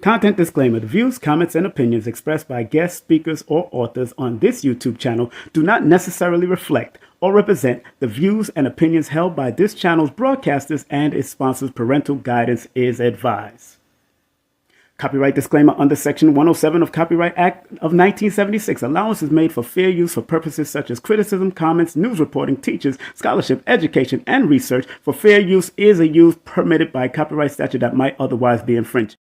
Content disclaimer. The views, comments, and opinions expressed by guest speakers or authors on this YouTube channel do not necessarily reflect or represent the views and opinions held by this channel's broadcasters and its sponsors. Parental guidance is advised. Copyright disclaimer under Section 107 of Copyright Act of 1976. Allowance is made for fair use for purposes such as criticism, comments, news reporting, teachers, scholarship, education, and research. For fair use is a use permitted by copyright statute that might otherwise be infringed.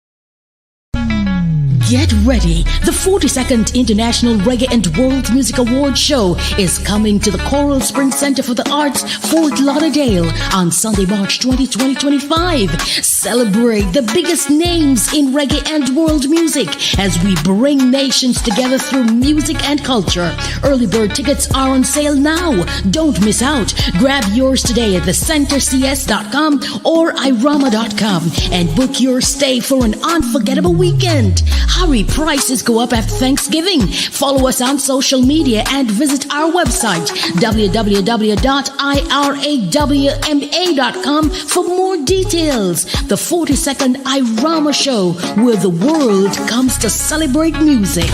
Get ready. The 42nd International Reggae and World Music Awards Show is coming to the Coral Springs Center for the Arts, Fort Lauderdale on Sunday, March 20, 2025. Celebrate the biggest names in reggae and world music as we bring nations together through music and culture. Early bird tickets are on sale now. Don't miss out. Grab yours today at thecentercs.com or irama.com and book your stay for an unforgettable weekend. Hurry, prices go up after Thanksgiving. Follow us on social media and visit our website, www.irawma.com for more details. The 42nd Irama Show, where the world comes to celebrate music.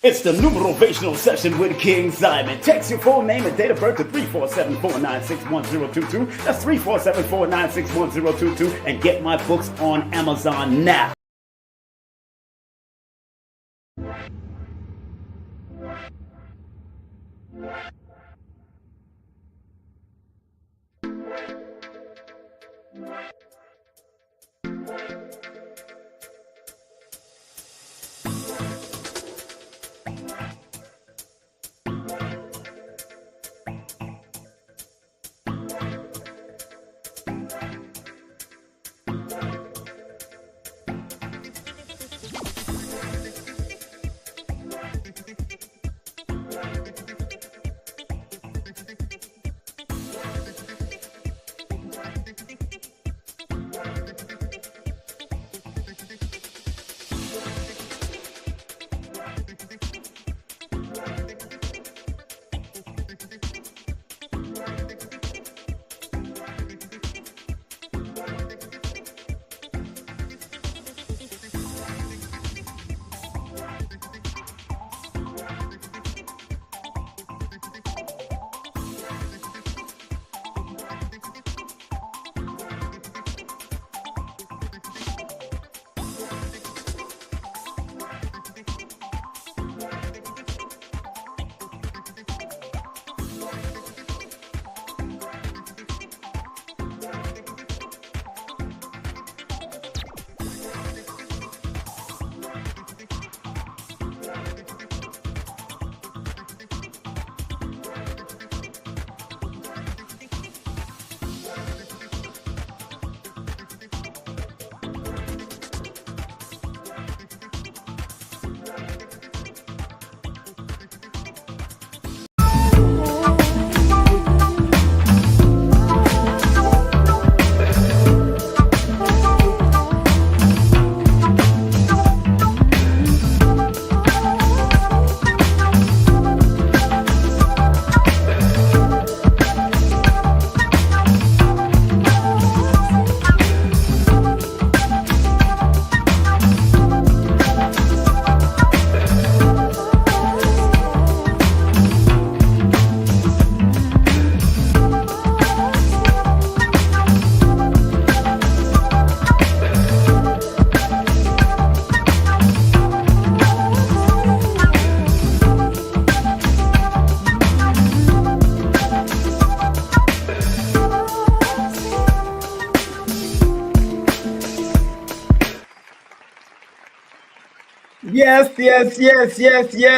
It's the numerational session with King Simon. Text your full name and date of birth to 347-496-1022. That's 347-496-1022. And get my books on Amazon now.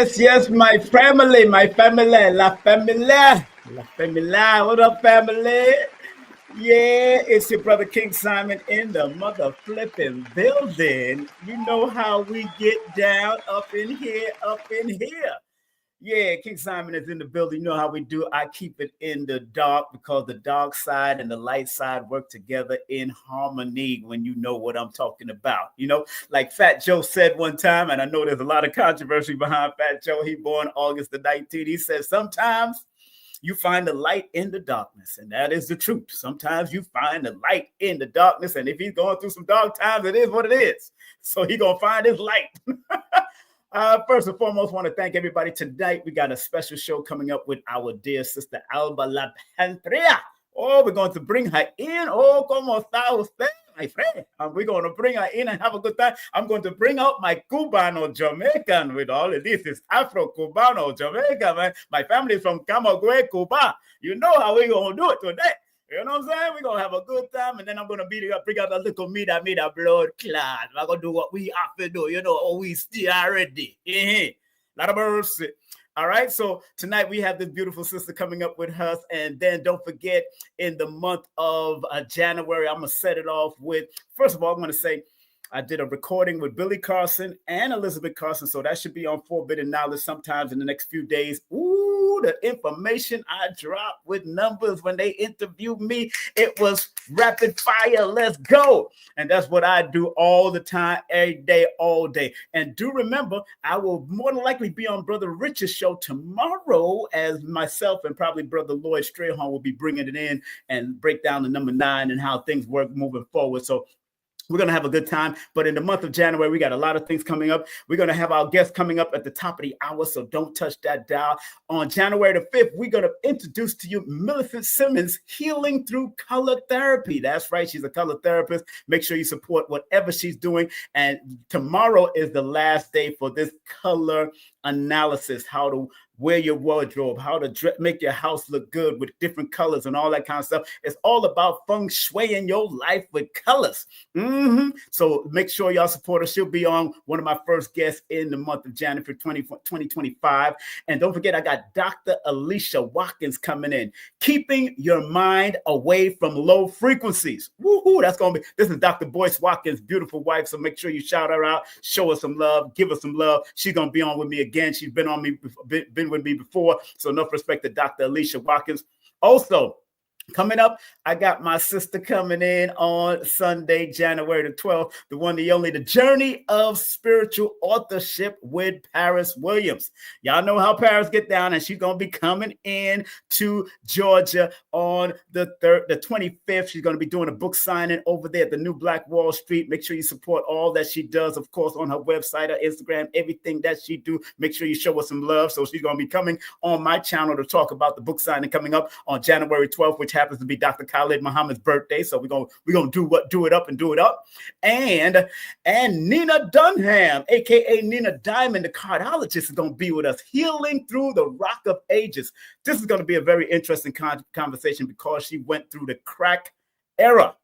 Yes, my family, la family. What up, family? Yeah, it's your brother King Simon in the mother flipping building. You know how we get down up in here. Yeah, King Simon is in the building. You know how we do. I keep it in the dark because the dark side and the light side work together in harmony when you know what I'm talking about. You know, like Fat Joe said one time, and I know there's a lot of controversy behind Fat Joe. He born August the 19th. He said sometimes you find the light in the darkness, and that is the truth. Sometimes you find the light in the darkness, and if he's going through some dark times, it is what it is. So he's going to find his light. First and foremost, want to thank everybody tonight. We got a special show coming up with our dear sister Alba La Panthera. Oh, we're going to bring her in. Oh, ¿cómo está usted, my friend? We're going to bring her in and have a good time. I'm going to bring out my Cubano Jamaican with all of this. It's Afro-Cubano Jamaican, man. My family is from Camagüey, Cuba. You know how we're going to do it today. You know what I'm saying? We're going to have a good time, and then I'm going to bring out a little meat that made a blood clot. I'm going to do what we have to do, you know, or we still already. Lot of mercy. All right, so tonight we have this beautiful sister coming up with us, and then don't forget, in the month of January, I'm going to set it off with, first of all, I'm going to say, I did a recording with Billy Carson and Elizabeth Carson, so that should be on Forbidden Knowledge sometimes in the next few days. Ooh, the information I dropped with numbers when they interviewed me, it was rapid fire. Let's go. And that's what I do all the time, every day, all day. And do remember, I will more than likely be on Brother Rich's show tomorrow, as myself and probably Brother Lloyd Strayhorn will be bringing it in and break down the number 9 and how things work moving forward. So we're going to have a good time. But in the month of January, we got a lot of things coming up. We're going to have our guests coming up at the top of the hour, so don't touch that dial. On January the 5th, we're going to introduce to you Millicent Simmons, Healing Through Color Therapy. That's right. She's a color therapist. Make sure you support whatever she's doing. And tomorrow is the last day for this color analysis, how to wear your wardrobe, how to make your house look good with different colors and all that kind of stuff. It's all about feng shui in your life with colors. So make sure y'all support her. She'll be on one of my first guests in the month of January 2025. And don't forget, I got Dr. Alicia Watkins coming in, keeping your mind away from low frequencies. Woohoo! That's going to be, this is Dr. Boyce Watkins' beautiful wife. So make sure you shout her out, show her some love, give her some love. She's going to be on with me again. She's been on me, been with me before. So enough respect to Dr. Alicia Watkins. Also, coming up, I got my sister coming in on Sunday, January the 12th, the one, the only, the Journey of Spiritual Authorship with Paris Williams. Y'all know how Paris get down, and she's going to be coming in to Georgia on the 25th. She's going to be doing a book signing over there at the New Black Wall Street. Make sure you support all that she does, of course, on her website, her Instagram, everything that she do. Make sure you show her some love. So she's going to be coming on my channel to talk about the book signing coming up on January 12th, which happens to be Dr. Khalid Muhammad's birthday. So we're gonna do it up. And Nina Dunham, aka Nina Diamond, the cardologist, is gonna be with us, healing through the Rock of Ages. This is gonna be a very interesting conversation because she went through the crack era.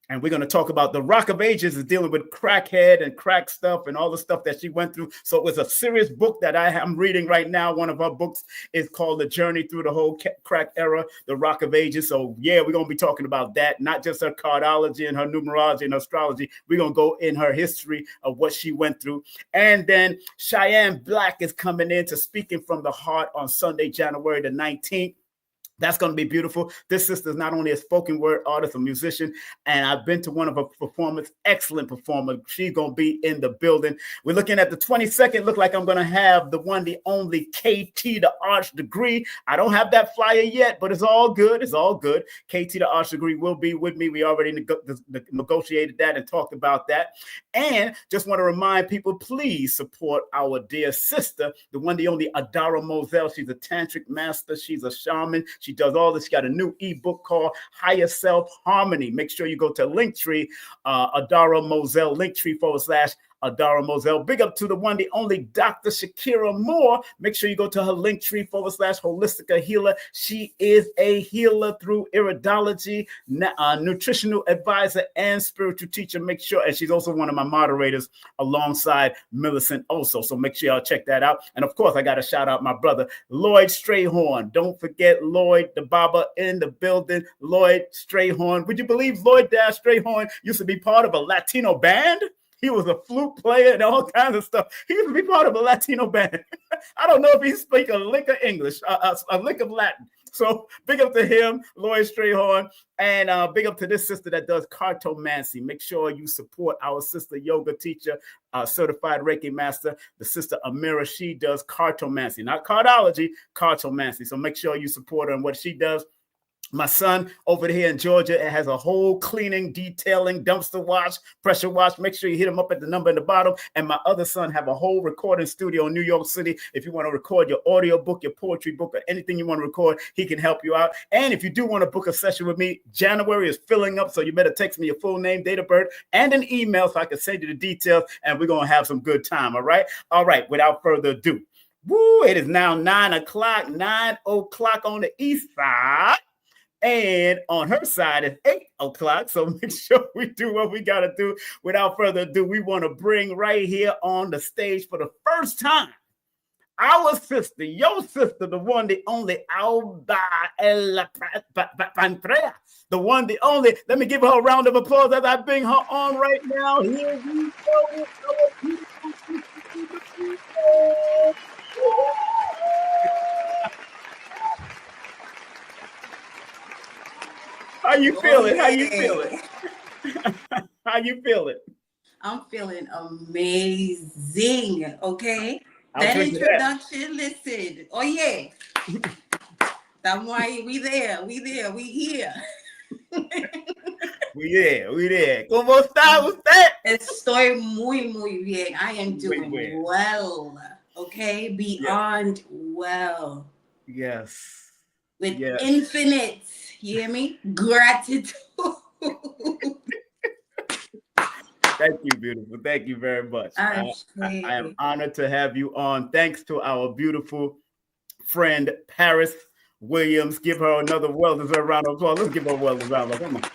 And we're going to talk about the Rock of Ages is dealing with crackhead and crack stuff and all the stuff that she went through. So it was a serious book that I am reading right now. One of her books is called The Journey Through the Whole Crack Era, the Rock of Ages. So yeah, we're going to be talking about that, not just her cardology and her numerology and astrology. We're going to go in her history of what she went through. And then Cheyenne Black is coming in to Speaking from the Heart on Sunday, January the 19th. That's going to be beautiful. This sister is not only a spoken word artist, a musician, and I've been to one of her performances, excellent performer. She's going to be in the building. We're looking at the 22nd. Look like I'm going to have the one, the only KT, the Arch Degree. I don't have that flyer yet, but it's all good. It's all good. KT, the Arch Degree, will be with me. We already negotiated that and talked about that. And just want to remind people, please support our dear sister, the one, the only Adara Moselle. She's a tantric master. She's a shaman. She does all this. She got a new ebook called Higher Self Harmony. Make sure you go to Linktree, Adara Moselle, Linktree / Adara Moselle. Big up to the one, the only Dr. Shakira Moore. Make sure you go to her Linktree / Holistica Healer. She is a healer through iridology, nutritional advisor, and spiritual teacher. Make sure, and she's also one of my moderators alongside Millicent also. So make sure y'all check that out. And of course, I got to shout out my brother, Lloyd Strayhorn. Don't forget Lloyd, the Baba in the building. Lloyd Strayhorn. Would you believe Lloyd Strayhorn used to be part of a Latino band? He was a flute player and all kinds of stuff. He used to be part of a Latino band. I don't know if he speaks a lick of English, a lick of Latin. So big up to him, Lloyd Strayhorn, and big up to this sister that does cartomancy. Make sure you support our sister yoga teacher, certified Reiki master, the sister Amira. She does cartomancy, not cardology, cartomancy. So make sure you support her and what she does. My son over here in Georgia, it has a whole cleaning, detailing, dumpster wash, pressure wash. Make sure you hit him up at the number in the bottom. And my other son have a whole recording studio in New York City. If you want to record your audio book, your poetry book, or anything you want to record, he can help you out. And if you do want to book a session with me, January is filling up, so you better text me your full name, date of birth, and an email so I can send you the details, and we're going to have some good time, all right? All right, without further ado. Woo, it is now 9 o'clock on the east side. And on her side, it's 8 o'clock. So make sure we do what we got to do. Without further ado, we want to bring right here on the stage for the first time our sister, your sister, the one, the only, Alba La Panthera, the one, the only. Let me give her a round of applause as I bring her on right now. Here we go. How you feeling? How you feeling? How you feeling? I'm feeling amazing. Okay. That introduction, listen. Oh yeah. That's why we there. We here. We there. ¿Cómo está usted? Estoy muy bien. I am doing well. Okay. Beyond well. Yes. With infinite, you hear me? Gratitude. Thank you, beautiful. Thank you very much. I am honored to have you on. Thanks to our beautiful friend, Paris Williams. Give her another well-deserved round of applause. Let's give her a well-deserved round of applause. Come on.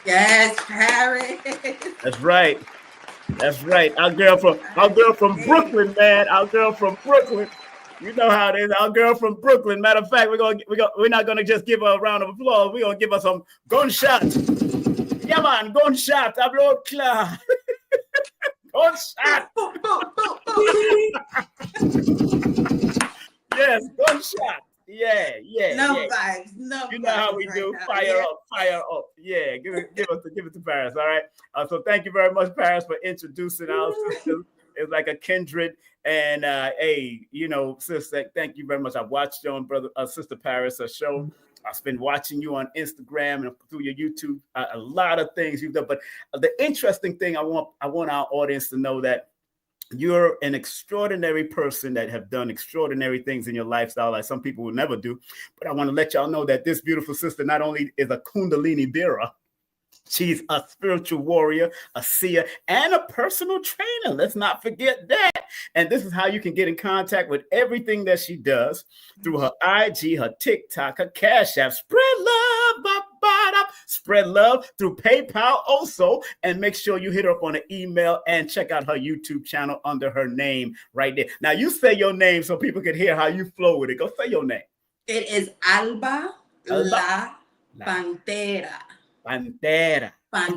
Yes, Paris. That's right. That's right. Our girl from Brooklyn, man. Our girl from Brooklyn. You know how it is. Our girl from Brooklyn. Matter of fact, we're not gonna just give her a round of applause. We're gonna give her some gunshots. Yeah, man, gunshots. Hablo claro. Gunshot. Yes, gunshot. Yeah. Vibes. No. You know how we do. Fire up. Yeah, give it to Paris. All right. So thank you very much, Paris, for introducing our sisters. It's like a kindred. And sister, thank you very much. I watched you on Sister Paris show. I've been watching you on Instagram and through your YouTube. A lot of things you've done. But the interesting thing I want our audience to know that you're an extraordinary person that have done extraordinary things in your lifestyle like some people will never do. But I want to let y'all know that this beautiful sister not only is a Kundalini bearer, she's a spiritual warrior, a seer, and a personal trainer. Let's not forget that. And this is how you can get in contact with everything that she does through her IG, her TikTok, her CashApp. Spread love through PayPal also. And make sure you hit her up on an email and check out her YouTube channel under her name right there. Now, you say your name so people can hear how you flow with it. Go say your name. It is Alba La Panthera. Pantera.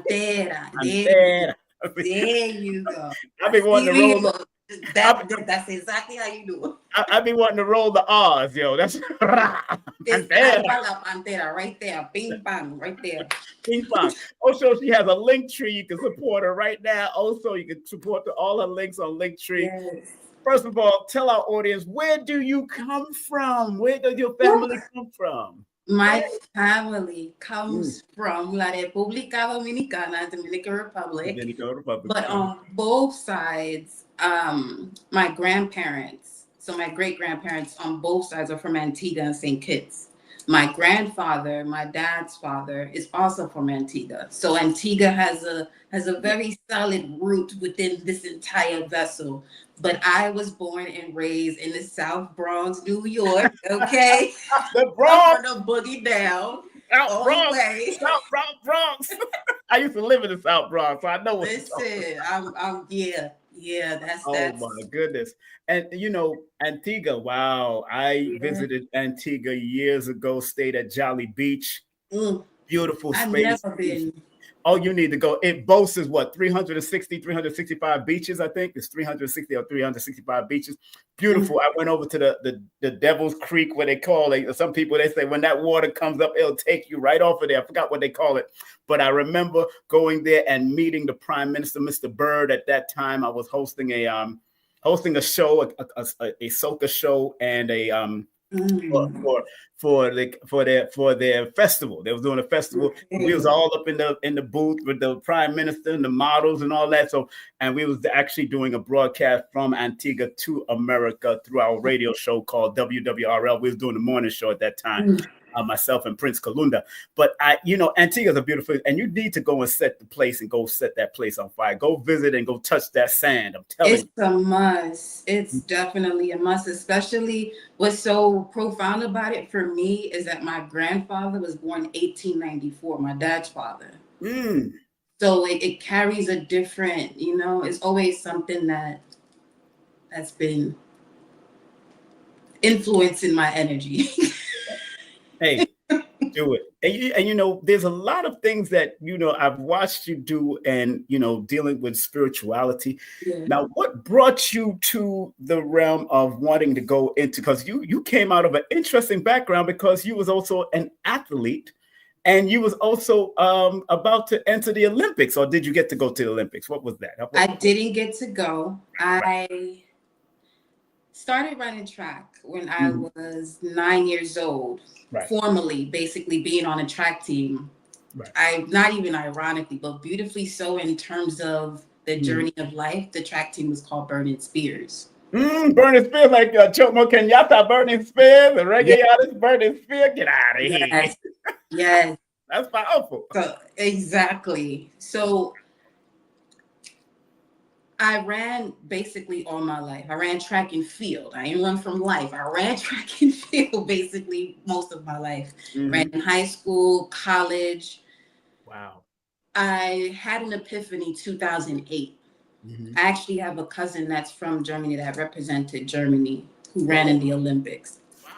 There you go. I've been wanting to roll. That's exactly how you do it. I've been wanting to roll the R's, yo. That's it's Alba La Panthera right there. Bing bang, right there. Bing bang. Also, she has a link tree. You can support her right now. Also, you can support all her links on Linktree. Yes. First of all, tell our audience, where do you come from? Where does your family come from? My family comes from La República Dominicana, Dominican Republic. But on both sides, my grandparents, so my great-grandparents on both sides are from Antigua and St. Kitts. My grandfather, my dad's father, is also from Antigua. So Antigua has a very solid root within this entire vessel. But I was born and raised in the South Bronx, New York. Okay, the Bronx, the boogie down. South Bronx. I used to live in the South Bronx, so I know what. Listen, I'm that's. Oh my goodness! And Antigua. Wow, I visited Antigua years ago. Stayed at Jolly Beach. Beautiful space. I've never been. Oh, you need to go. It boasts is what, 365 beaches, I think. It's 360 or 365 beaches. Beautiful. I went over to the Devil's Creek, where they call it. Some people, they say when that water comes up, it'll take you right off of there. I forgot what they call it. But I remember going there and meeting the Prime Minister, Mr. Byrd. At that time, I was hosting a show, a soca show, and a for their festival. They was doing a festival. We was all up in the booth with the Prime Minister and the models and all that. So, and we was actually doing a broadcast from Antigua to America through our radio show called WWRL. We was doing the morning show at that time. Myself and Prince Kalunda. But Antigua's a beautiful, and you need to go and set the place and go set that place on fire. Go visit and go touch that sand. I'm telling you. It's a must. It's definitely a must, especially what's so profound about it for me is that my grandfather was born 1894, my dad's father. So it carries a different, it's always something that's been influencing my energy. Hey, do it. And there's a lot of things that, I've watched you do and, dealing with spirituality. Yeah. Now, what brought you to the realm of wanting to go into, because you came out of an interesting background, because you was also an athlete and you was also about to enter the Olympics, or did you get to go to the Olympics? What was that? I didn't get to go. I started running track when I was 9 years old. Right. Formally, basically being on a track team. Right. I not even ironically, but beautifully so in terms of the journey of life. The track team was called Burning Spears. Burning Spears, like Chomo Kenyatta, Burning Spears, the reggae artist, Burning Spears. Get out of here. Yes. That's powerful. So, exactly. So I ran basically all my life. I ran track and field. I didn't run from life. I ran track and field basically most of my life. Ran in high school, college. Wow. I had an epiphany 2008. I actually have a cousin that's from Germany that represented Germany who ran in the Olympics. Wow.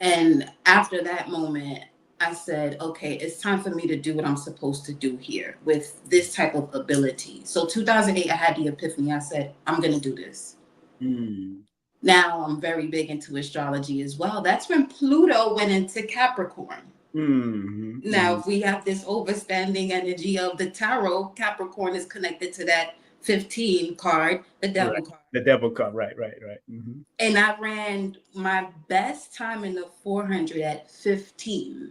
And after that moment, I said, okay, it's time for me to do what I'm supposed to do here with this type of ability. So 2008, I had the epiphany. I said, I'm going to do this. Now I'm very big into astrology as well. That's when Pluto went into Capricorn. Now, if we have this overstanding energy of the tarot, Capricorn is connected to that 15 card, the devil card. The devil card, right. And I ran my best time in the 400 at 15.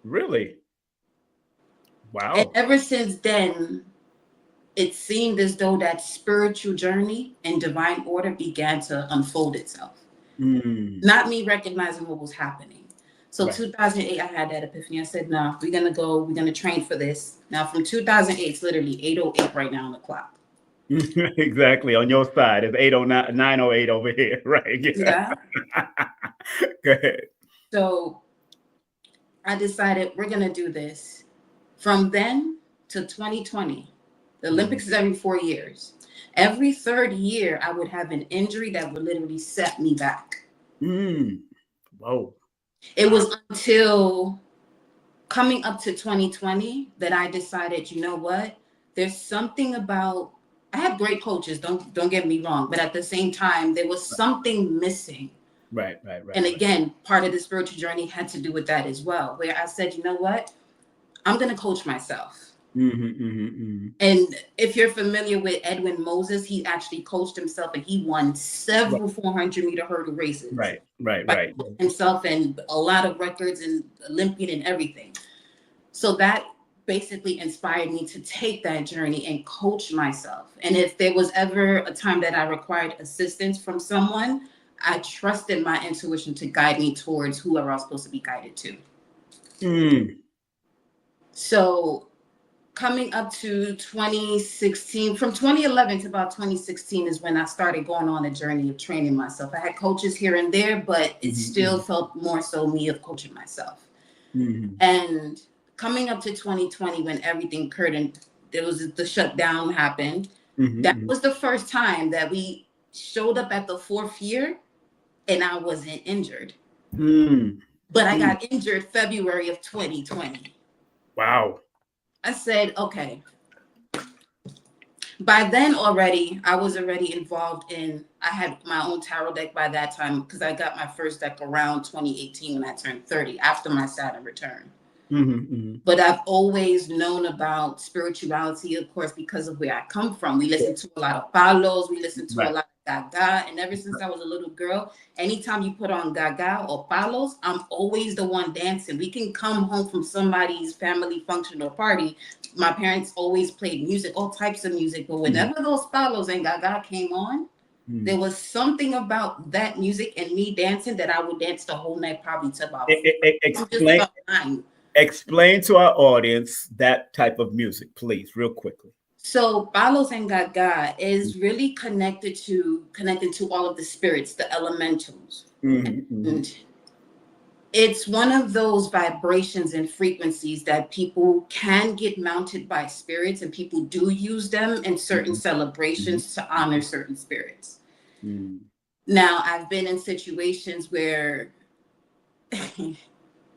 Really? Wow. And ever since then, it seemed as though that spiritual journey and divine order began to unfold itself. Not me recognizing what was happening. So 2008, I had that epiphany. I said, no, we're going to train for this. Now from 2008, it's literally 8:08 right now on the clock. Exactly. On your side, it's 8:09, 9:08 over here. Right. Yeah. Go ahead. So I decided we're going to do this. From then to 2020, the Olympics is every 4 years. Every third year, I would have an injury that would literally set me back. Whoa. It was until coming up to 2020 that I decided, you know what? There's something about, I had great coaches, don't get me wrong, but at the same time, there was something missing. Right. And again, part of the spiritual journey had to do with that as well, where I said, you know what? I'm going to coach myself. And if you're familiar with Edwin Moses, he actually coached himself and he won several 400-meter hurdle races. Right. Himself and a lot of records and Olympian and everything. So that basically inspired me to take that journey and coach myself. And if there was ever a time that I required assistance from someone, I trusted my intuition to guide me towards whoever I was supposed to be guided to. So coming up to 2016, from 2011 to about 2016 is when I started going on a journey of training myself. I had coaches here and there, but it still felt more so me of coaching myself. And coming up to 2020, when everything occurred and there was the shutdown happened, that was the first time that we showed up at the fourth year and I wasn't injured. But I got injured February of 2020. Wow. I said, okay. By then already, I was already involved in, I had my own tarot deck by that time because I got my first deck around 2018 when I turned 30 after my Saturn return. But I've always known about spirituality, of course, because of where I come from. We listen to a lot of palos, we listen to a lot of gaga, and ever since I was a little girl, anytime you put on gaga or palos, I'm always the one dancing. We can come home from somebody's family function or party. My parents always played music, all types of music, but whenever those palos and gaga came on, there was something about that music and me dancing that I would dance the whole night, probably to about Explain to our audience that type of music, please, real quickly. So palos and gaga is really connected to all of the spirits, the elementals. And it's one of those vibrations and frequencies that people can get mounted by spirits, and people do use them in certain celebrations to honor certain spirits. Now, I've been in situations where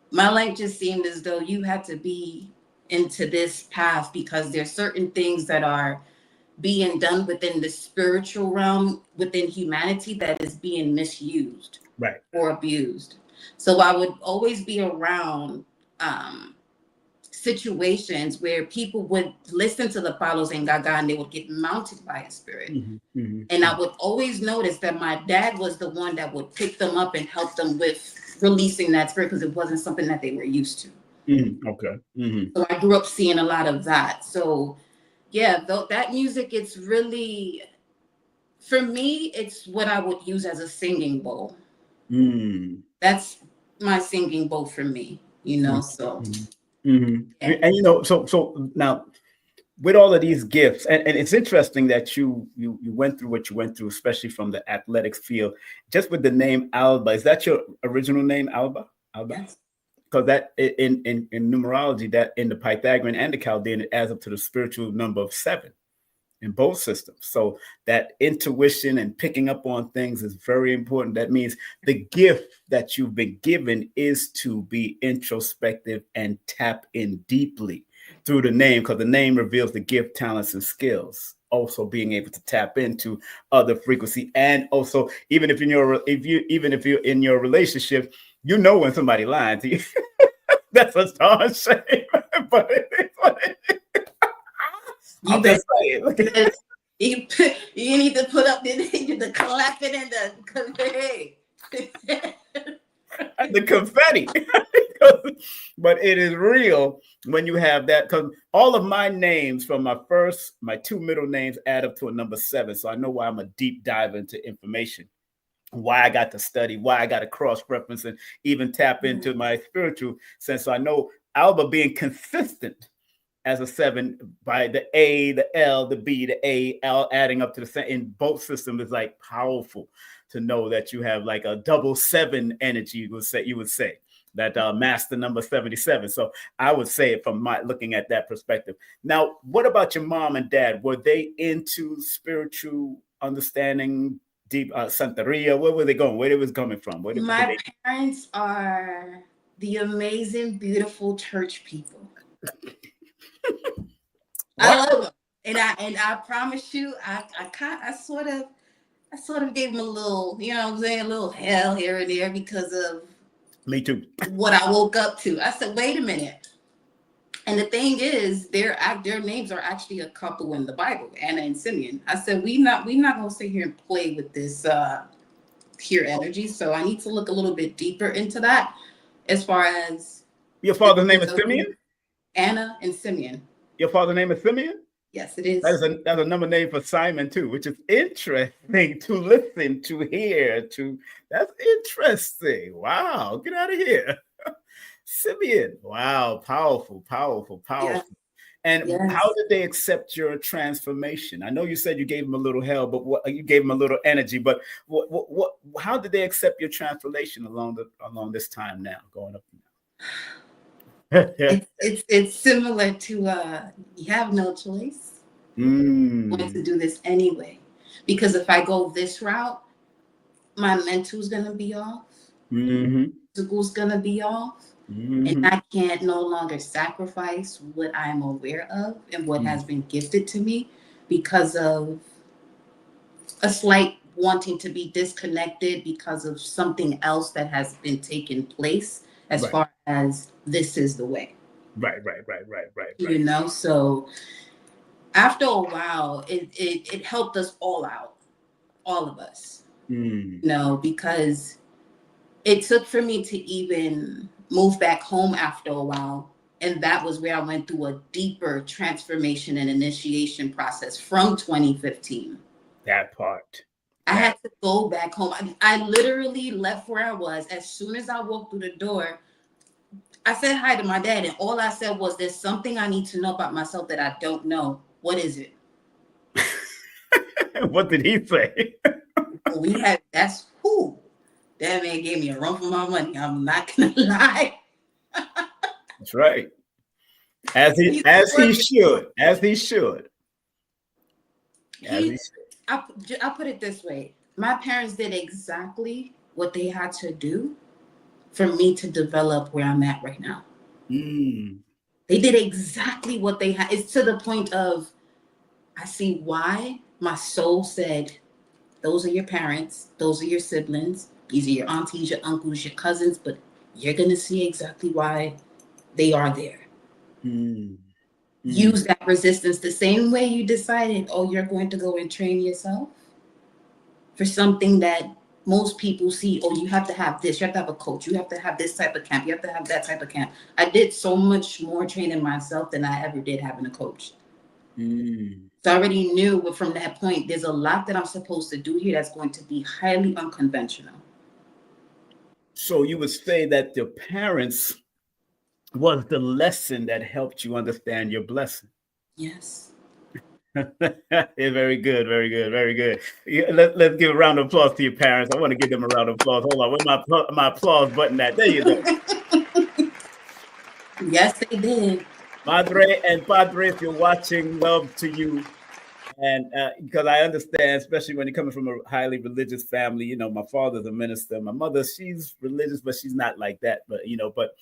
my life just seemed as though you had to be into this path because there's certain things that are being done within the spiritual realm, within humanity, that is being misused or abused. So I would always be around situations where people would listen to the palos and gaga and they would get mounted by a spirit. And I would always notice that my dad was the one that would pick them up and help them with releasing that spirit because it wasn't something that they were used to. So I grew up seeing a lot of that. So yeah, that music, it's really, for me, it's what I would use as a singing bowl. That's my singing bowl for me, you know. So and you know, so now with all of these gifts, and it's interesting that you went through what you went through, especially from the athletics field. Just with the name Alba, is that your original name, Alba? Yes. Because that in numerology, that in the Pythagorean and the Chaldean, it adds up to the spiritual number of 7 in both systems. So that intuition and picking up on things is very important. That means the gift that you've been given is to be introspective and tap in deeply through the name, because the name reveals the gift, talents, and skills. Also being able to tap into other frequency, and also even if you're in your relationship, you know when somebody lying to you. That's a star shame, but you just saying. You need to put up the clapping and the confetti. But it is real when you have that, because all of my names from my 2 middle names add up to a number 7. So I know why I'm a deep dive into information, why I got to study, why I got to cross-reference and even tap into my spiritual sense. So I know Alba being consistent as a 7 by the A, the L, the B, the A, L adding up to the 7 in both systems is like powerful to know that you have like a double 7 energy. You would say that master number 77. So I would say it from my looking at that perspective. Now, what about your mom and dad? Were they into spiritual understanding, deep Santeria? Where were they going? Where they was coming from? My parents are the amazing, beautiful church people. I love them, and I promise you, I sort of gave them a little, you know what I'm saying, a little hell here and there because of me too. What I woke up to. I said, wait a minute. And the thing is, their names are actually a couple in the Bible, Anna and Simeon. I said, we not gonna sit here and play with this pure energy. So I need to look a little bit deeper into that. As far as your father's name is Simeon? Anna and Simeon. Your father's name is Simeon? Yes, it is. That's another name for Simon too, which is interesting to listen, to hear, that's interesting. Wow, get out of here. Simeon. Wow, powerful. Yeah. And how did they accept your transformation? I know you said you gave them a little hell, but you gave them a little energy, but how did they accept your transformation along this time now, going up now? It's similar to you have no choice. I'm going to do this anyway, because if I go this route, my mental's gonna be off. Physical's gonna be off. And I can't no longer sacrifice what I'm aware of and what has been gifted to me because of a slight wanting to be disconnected because of something else that has been taking place as far as this is the way. Right. You know, so after a while, it helped us all out, all of us, you know, because it took for me to even move back home after a while. And that was where I went through a deeper transformation and initiation process from 2015. That part. I had to go back home. I literally left where I was. As soon as I walked through the door, I said hi to my dad. And all I said was, there's something I need to know about myself that I don't know. What is it? What did he say? That's who. That man gave me a run for my money. I'm not gonna lie. That's right. As he should. I put it this way. My parents did exactly what they had to do for me to develop where I'm at right now. They did exactly what they had. It's to the point of, I see why my soul said, those are your parents, those are your siblings, these are your aunties, your uncles, your cousins, but you're going to see exactly why they are there. Use that resistance the same way you decided, oh, you're going to go and train yourself for something that most people see. Oh, you have to have this, you have to have a coach, you have to have this type of camp, you have to have that type of camp. I did so much more training myself than I ever did having a coach. So I already knew from that point, there's a lot that I'm supposed to do here that's going to be highly unconventional. So you would say that your parents was the lesson that helped you understand your blessing. Yes. Very good. Yeah, let's give a round of applause to your parents. I want to give them a round of applause. Hold on, where's my applause button at? There you go. Yes, they did. Madre and Padre, if you're watching, love to you. And because I understand, especially when you're coming from a highly religious family, you know, my father's a minister. My mother, she's religious, but she's not like that. But, but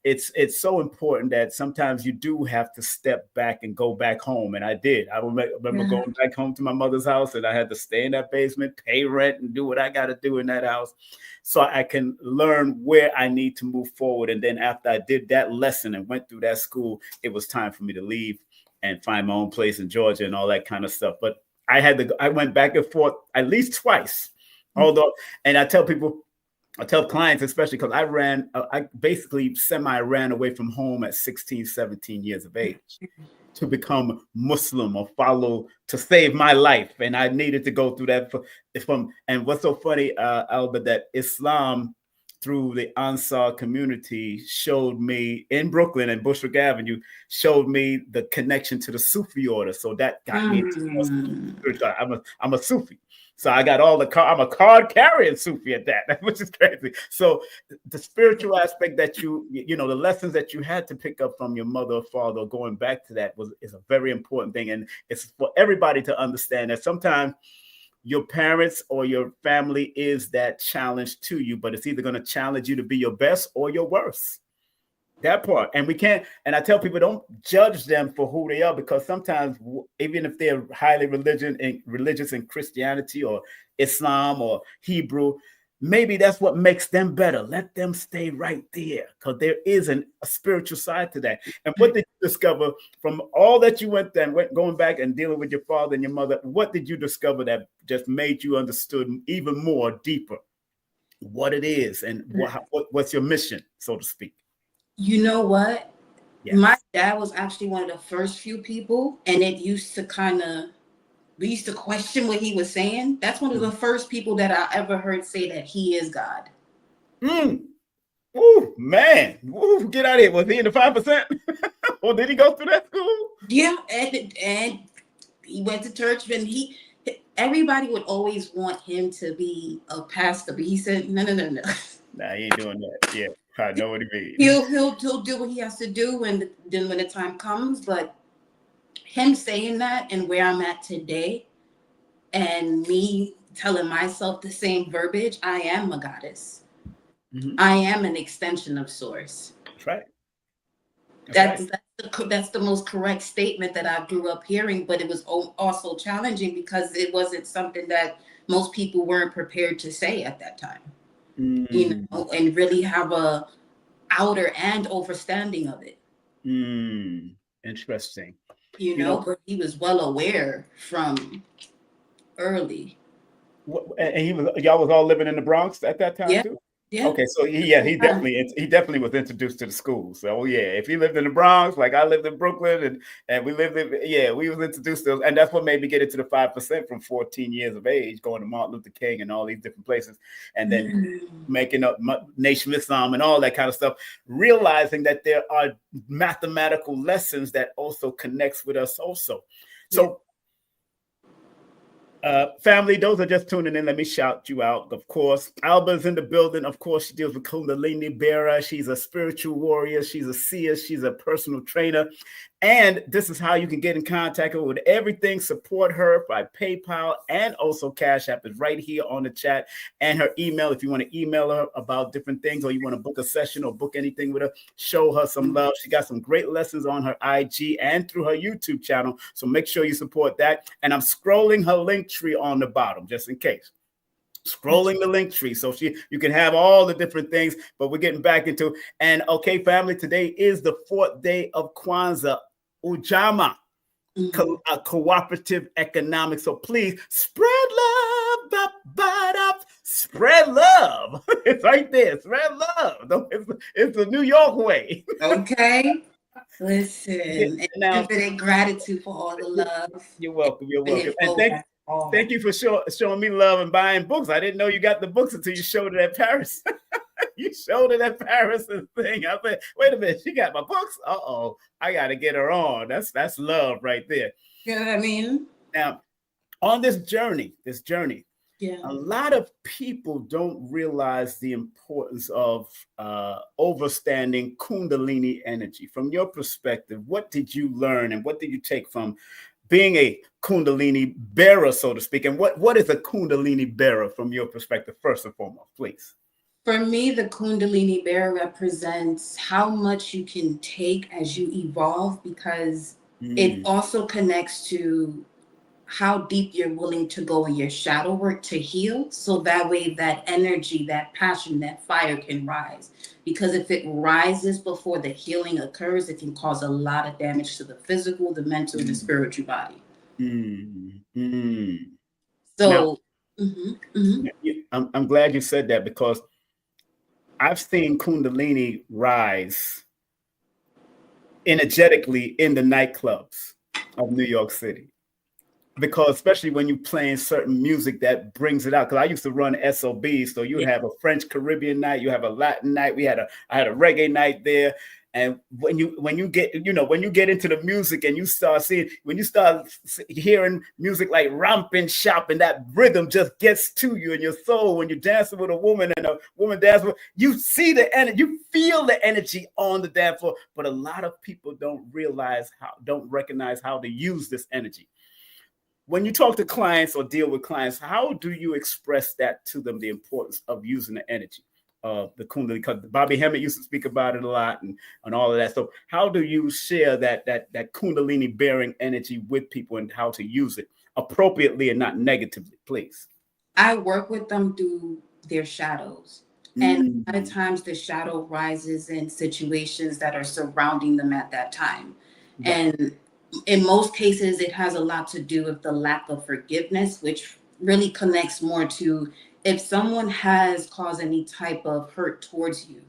it's so important that sometimes you do have to step back and go back home. And I did. I remember going back home to my mother's house, and I had to stay in that basement, pay rent, and do what I got to do in that house so I can learn where I need to move forward. And then after I did that lesson and went through that school, it was time for me to leave and find my own place in Georgia and all that kind of stuff. But I went back and forth at least twice. Although, and I tell clients, especially because I basically ran away from home at 16, 17 years of age to become Muslim or to save my life. And I needed to go through that and what's so funny, Alba, that Islam through the Ansar community showed me in Brooklyn and Bushwick Avenue, showed me the connection to the Sufi order. So that got me into I'm a Sufi. So I got I'm a card carrying Sufi at that, which is crazy. So the spiritual aspect that the lessons that you had to pick up from your mother or father, going back to that is a very important thing. And it's for everybody to understand that sometimes your parents or your family is that challenge to you, but it's either going to challenge you to be your best or your worst. That part. And we can't, and I tell people, don't judge them for who they are, because sometimes even if they're highly religious in Christianity or Islam or Hebrew, maybe that's what makes them better. Let them stay right there, because there is a spiritual side to that. And what did you discover from all that you went going back and dealing with your father and your mother? What did you discover that just made you understood even more deeper what it is and what's your mission, so to speak? You know what? Yes. My dad was actually one of the first few people, and we used to question what he was saying. That's one of the first people that I ever heard say that he is God. Oh, man. Ooh, get out of here. Was he in the 5%? Or did he go through that school? Yeah, and he went to church, and everybody would always want him to be a pastor, but he said, no. Nah, he ain't doing that. Yeah, I know what he means. He'll do what he has to do, and then when the time comes. But him saying that and where I'm at today, and me telling myself the same verbiage, I am a goddess. I am an extension of Source. right. That's the most correct statement that I grew up hearing, but it was also challenging because it wasn't something that most people weren't prepared to say at that time, and really have a outer and overstanding of it. Interesting. But he was well aware from early. And y'all was all living in the Bronx at that time too? Yeah. Okay, so he definitely was introduced to the school. So if he lived in the Bronx, like I lived in Brooklyn, and we we was introduced to, and that's what made me get into the 5% from 14 years of age, going to Martin Luther King and all these different places, and then making up Nation of Islam and all that kind of stuff, realizing that there are mathematical lessons that also connects with us also. So. Family, those are just tuning in. Let me shout you out. Of course, Alba's in the building. Of course, she deals with Kundalini bearer. She's a spiritual warrior. She's a seer. She's a personal trainer. And this is how you can get in contact with everything. Support her by PayPal, and also Cash App is right here on the chat, and her email. If you want to email her about different things, or you want to book a session or book anything with her, show her some love. She got some great lessons on her IG and through her YouTube channel. So make sure you support that. And I'm scrolling her link tree on the bottom, just in case. Scrolling the link tree so you can have all the different things, but we're getting back into. And okay, family, today is the 4th day of Kwanzaa, Ujamaa, cooperative economics. So please spread love, spread love. It's right there, spread love. It's the New York way. Okay. Listen, and infinite gratitude for all the love. You're welcome. And thank you for showing me love and buying books. I didn't know you got the books until you showed it at Paris. You showed it at Paris and thing. I said, wait a minute, she got my books? Uh-oh, I got to get her on. That's love right there. You know what I mean? Now, on this journey, a lot of people don't realize the importance of overstanding Kundalini energy. From your perspective, what did you learn and what did you take from being a Kundalini bearer, so to speak? And what is a Kundalini bearer from your perspective, first and foremost, please? For me, the Kundalini bearer represents how much you can take as you evolve, because it also connects to how deep you're willing to go in your shadow work to heal. So that way, that energy, that passion, that fire can rise. Because if it rises before the healing occurs, it can cause a lot of damage to the physical, the mental, and the spiritual body. So now, I'm glad you said that, because I've seen Kundalini rise energetically in the nightclubs of New York City. Because especially when you're playing certain music that brings it out. Because I used to run SOBs, so you have a French Caribbean night, you have a Latin night. I had a reggae night there. And when you get into the music and you start hearing music like Romp and Shop, and that rhythm just gets to you in your soul when you're dancing with a woman and a woman dancing with, you see the energy, you feel the energy on the dance floor. But a lot of people don't recognize how to use this energy. When you talk to clients or deal with clients, how do you express that to them, the importance of using the energy of the Kundalini? Because Bobby Hemmett used to speak about it a lot and all of that. So how do you share that Kundalini bearing energy with people and how to use it appropriately and not negatively, please? I work with them through their shadows. And a lot of times the shadow rises in situations that are surrounding them at that time. Right. And in most cases, it has a lot to do with the lack of forgiveness, which really connects more to if someone has caused any type of hurt towards you.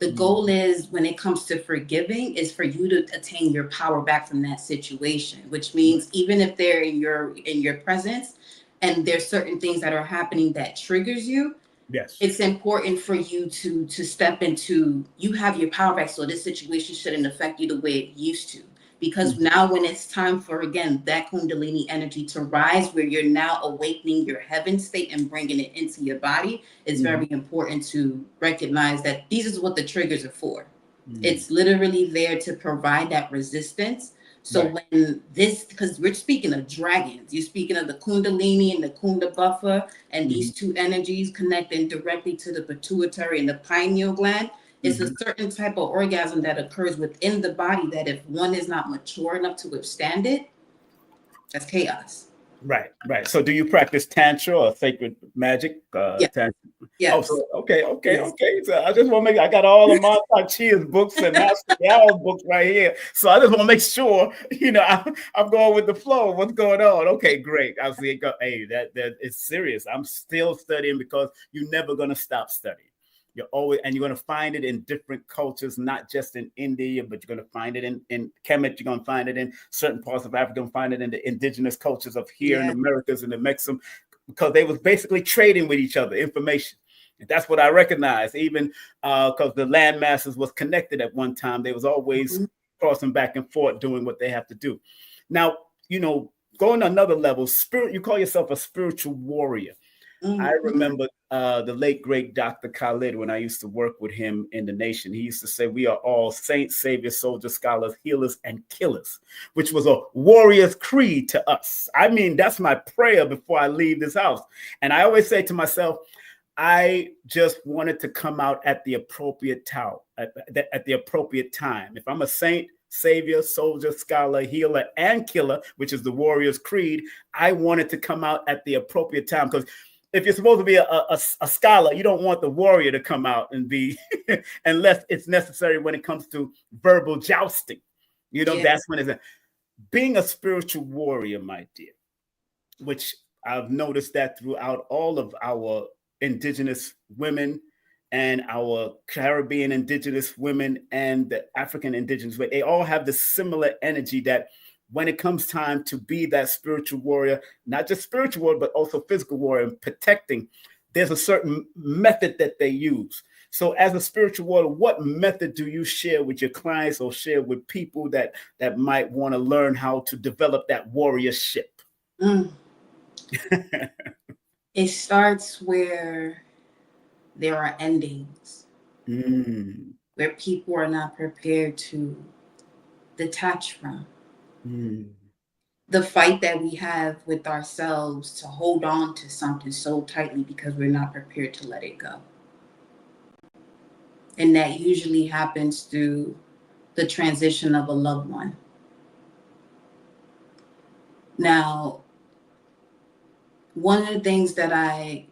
The goal is, when it comes to forgiving, is for you to attain your power back from that situation, which means even if they're in your presence and there's certain things that are happening that triggers you, yes, it's important for you to step into, you have your power back, so this situation shouldn't affect you the way it used to. Because now when it's time for, again, that Kundalini energy to rise, where you're now awakening your heaven state and bringing it into your body, it's very important to recognize that these is what the triggers are for. It's literally there to provide that resistance. So when because we're speaking of dragons, you're speaking of the Kundalini and the Kunda buffer, and these two energies connecting directly to the pituitary and the pineal gland. It's a certain type of orgasm that occurs within the body that if one is not mature enough to withstand it, that's chaos. Right. So do you practice tantra or sacred magic? Yeah. Tantra? Yes. Oh, so okay. Yes. So I just want to I got all of my Chia's books and Master Gal's books right here. So I just want to make sure, I'm going with the flow of what's going on. Okay, great. I see it go. Hey, that is serious. I'm still studying because you're never going to stop studying. You're always, and you're going to find it in different cultures, not just in India, but you're going to find it in Kemet. You're going to find it in certain parts of Africa. You're going to find it in the indigenous cultures of here in the Americas and the Mexican, because they was basically trading with each other information. And that's what I recognize, even because the land masses was connected at one time. They was always crossing back and forth, doing what they have to do. Now, going to another level, you call yourself a spiritual warrior. I remember the late, great Dr. Khalid, when I used to work with him in the nation, he used to say, we are all saints, saviors, soldiers, scholars, healers, and killers, which was a warrior's creed to us. I mean, that's my prayer before I leave this house. And I always say to myself, I just wanted to come out at the appropriate time, at the appropriate time. If I'm a saint, savior, soldier, scholar, healer, and killer, which is the warrior's creed, I wanted to come out at the appropriate time, because if you're supposed to be a scholar, you don't want the warrior to come out and be, unless it's necessary when it comes to verbal jousting. That's when it's being a spiritual warrior, my dear, which I've noticed that throughout all of our indigenous women and our Caribbean indigenous women and the African indigenous women, they all have the similar energy that when it comes time to be that spiritual warrior, not just spiritual warrior, but also physical warrior and protecting, there's a certain method that they use. So as a spiritual warrior, what method do you share with your clients or share with people that might want to learn how to develop that warriorship? It starts where there are endings, where people are not prepared to detach from. The fight that we have with ourselves to hold on to something so tightly because we're not prepared to let it go. And that usually happens through the transition of a loved one. Now, one of the things that I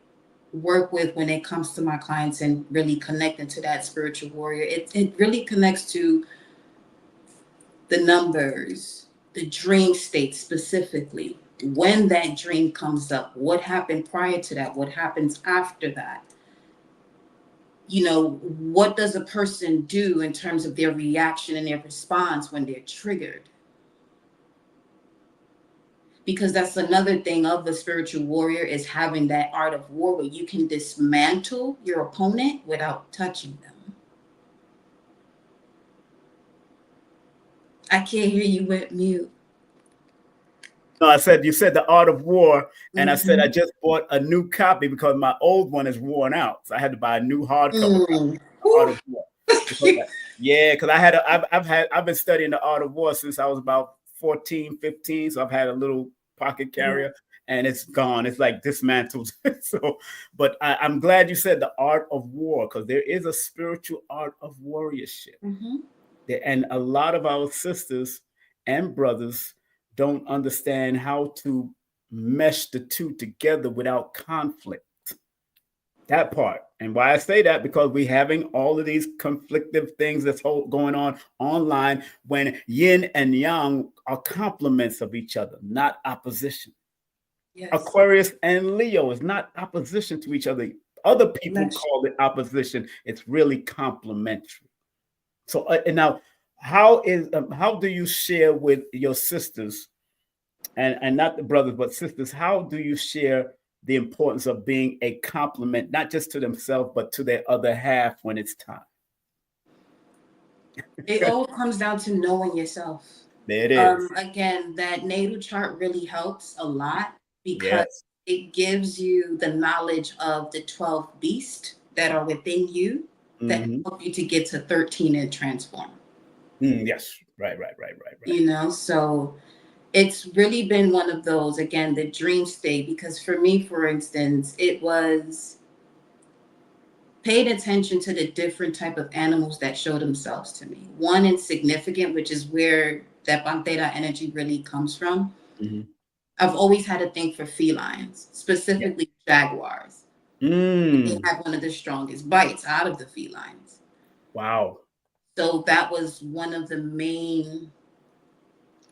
work with when it comes to my clients and really connecting to that spiritual warrior, it really connects to the numbers, the dream state specifically. When that dream comes up, what happened prior to that? What happens after that? What does a person do in terms of their reaction and their response when they're triggered? Because that's another thing of the spiritual warrior, is having that art of war where you can dismantle your opponent without touching them. I can't hear you with mute. No, you said the art of war, and I said I just bought a new copy because my old one is worn out, so I had to buy a new hardcover copy. Art of War. Because I've been studying the art of war since I was about 14, 15, so I've had a little pocket carrier, and it's gone. It's like dismantled. But I'm glad you said the art of war, because there is a spiritual art of warriorship, and a lot of our sisters and brothers don't understand how to mesh the two together without conflict. That part. And why I say that, because we're having all of these conflictive things that's going on online, when yin and yang are complements of each other, not opposition. Yes. Aquarius and Leo is not opposition to each other. Other people call it opposition. It's really complementary. So and now, how do you share with your sisters, and not the brothers, but sisters, how do you share the importance of being a complement, not just to themselves, but to their other half when it's time? It all comes down to knowing yourself. There it is. Again, that natal chart really helps a lot, because it gives you the knowledge of the 12 beasts that are within you that help you to get to 13 and transform. Yes. Right. So it's really been one of those, again, the dream state, because for me, for instance, it was paid attention to the different type of animals that show themselves to me. One insignificant, which is where that Panthera energy really comes from. Mm-hmm. I've always had a thing for felines, specifically jaguars. They have one of the strongest bites out of the felines. Wow. So that was one of the main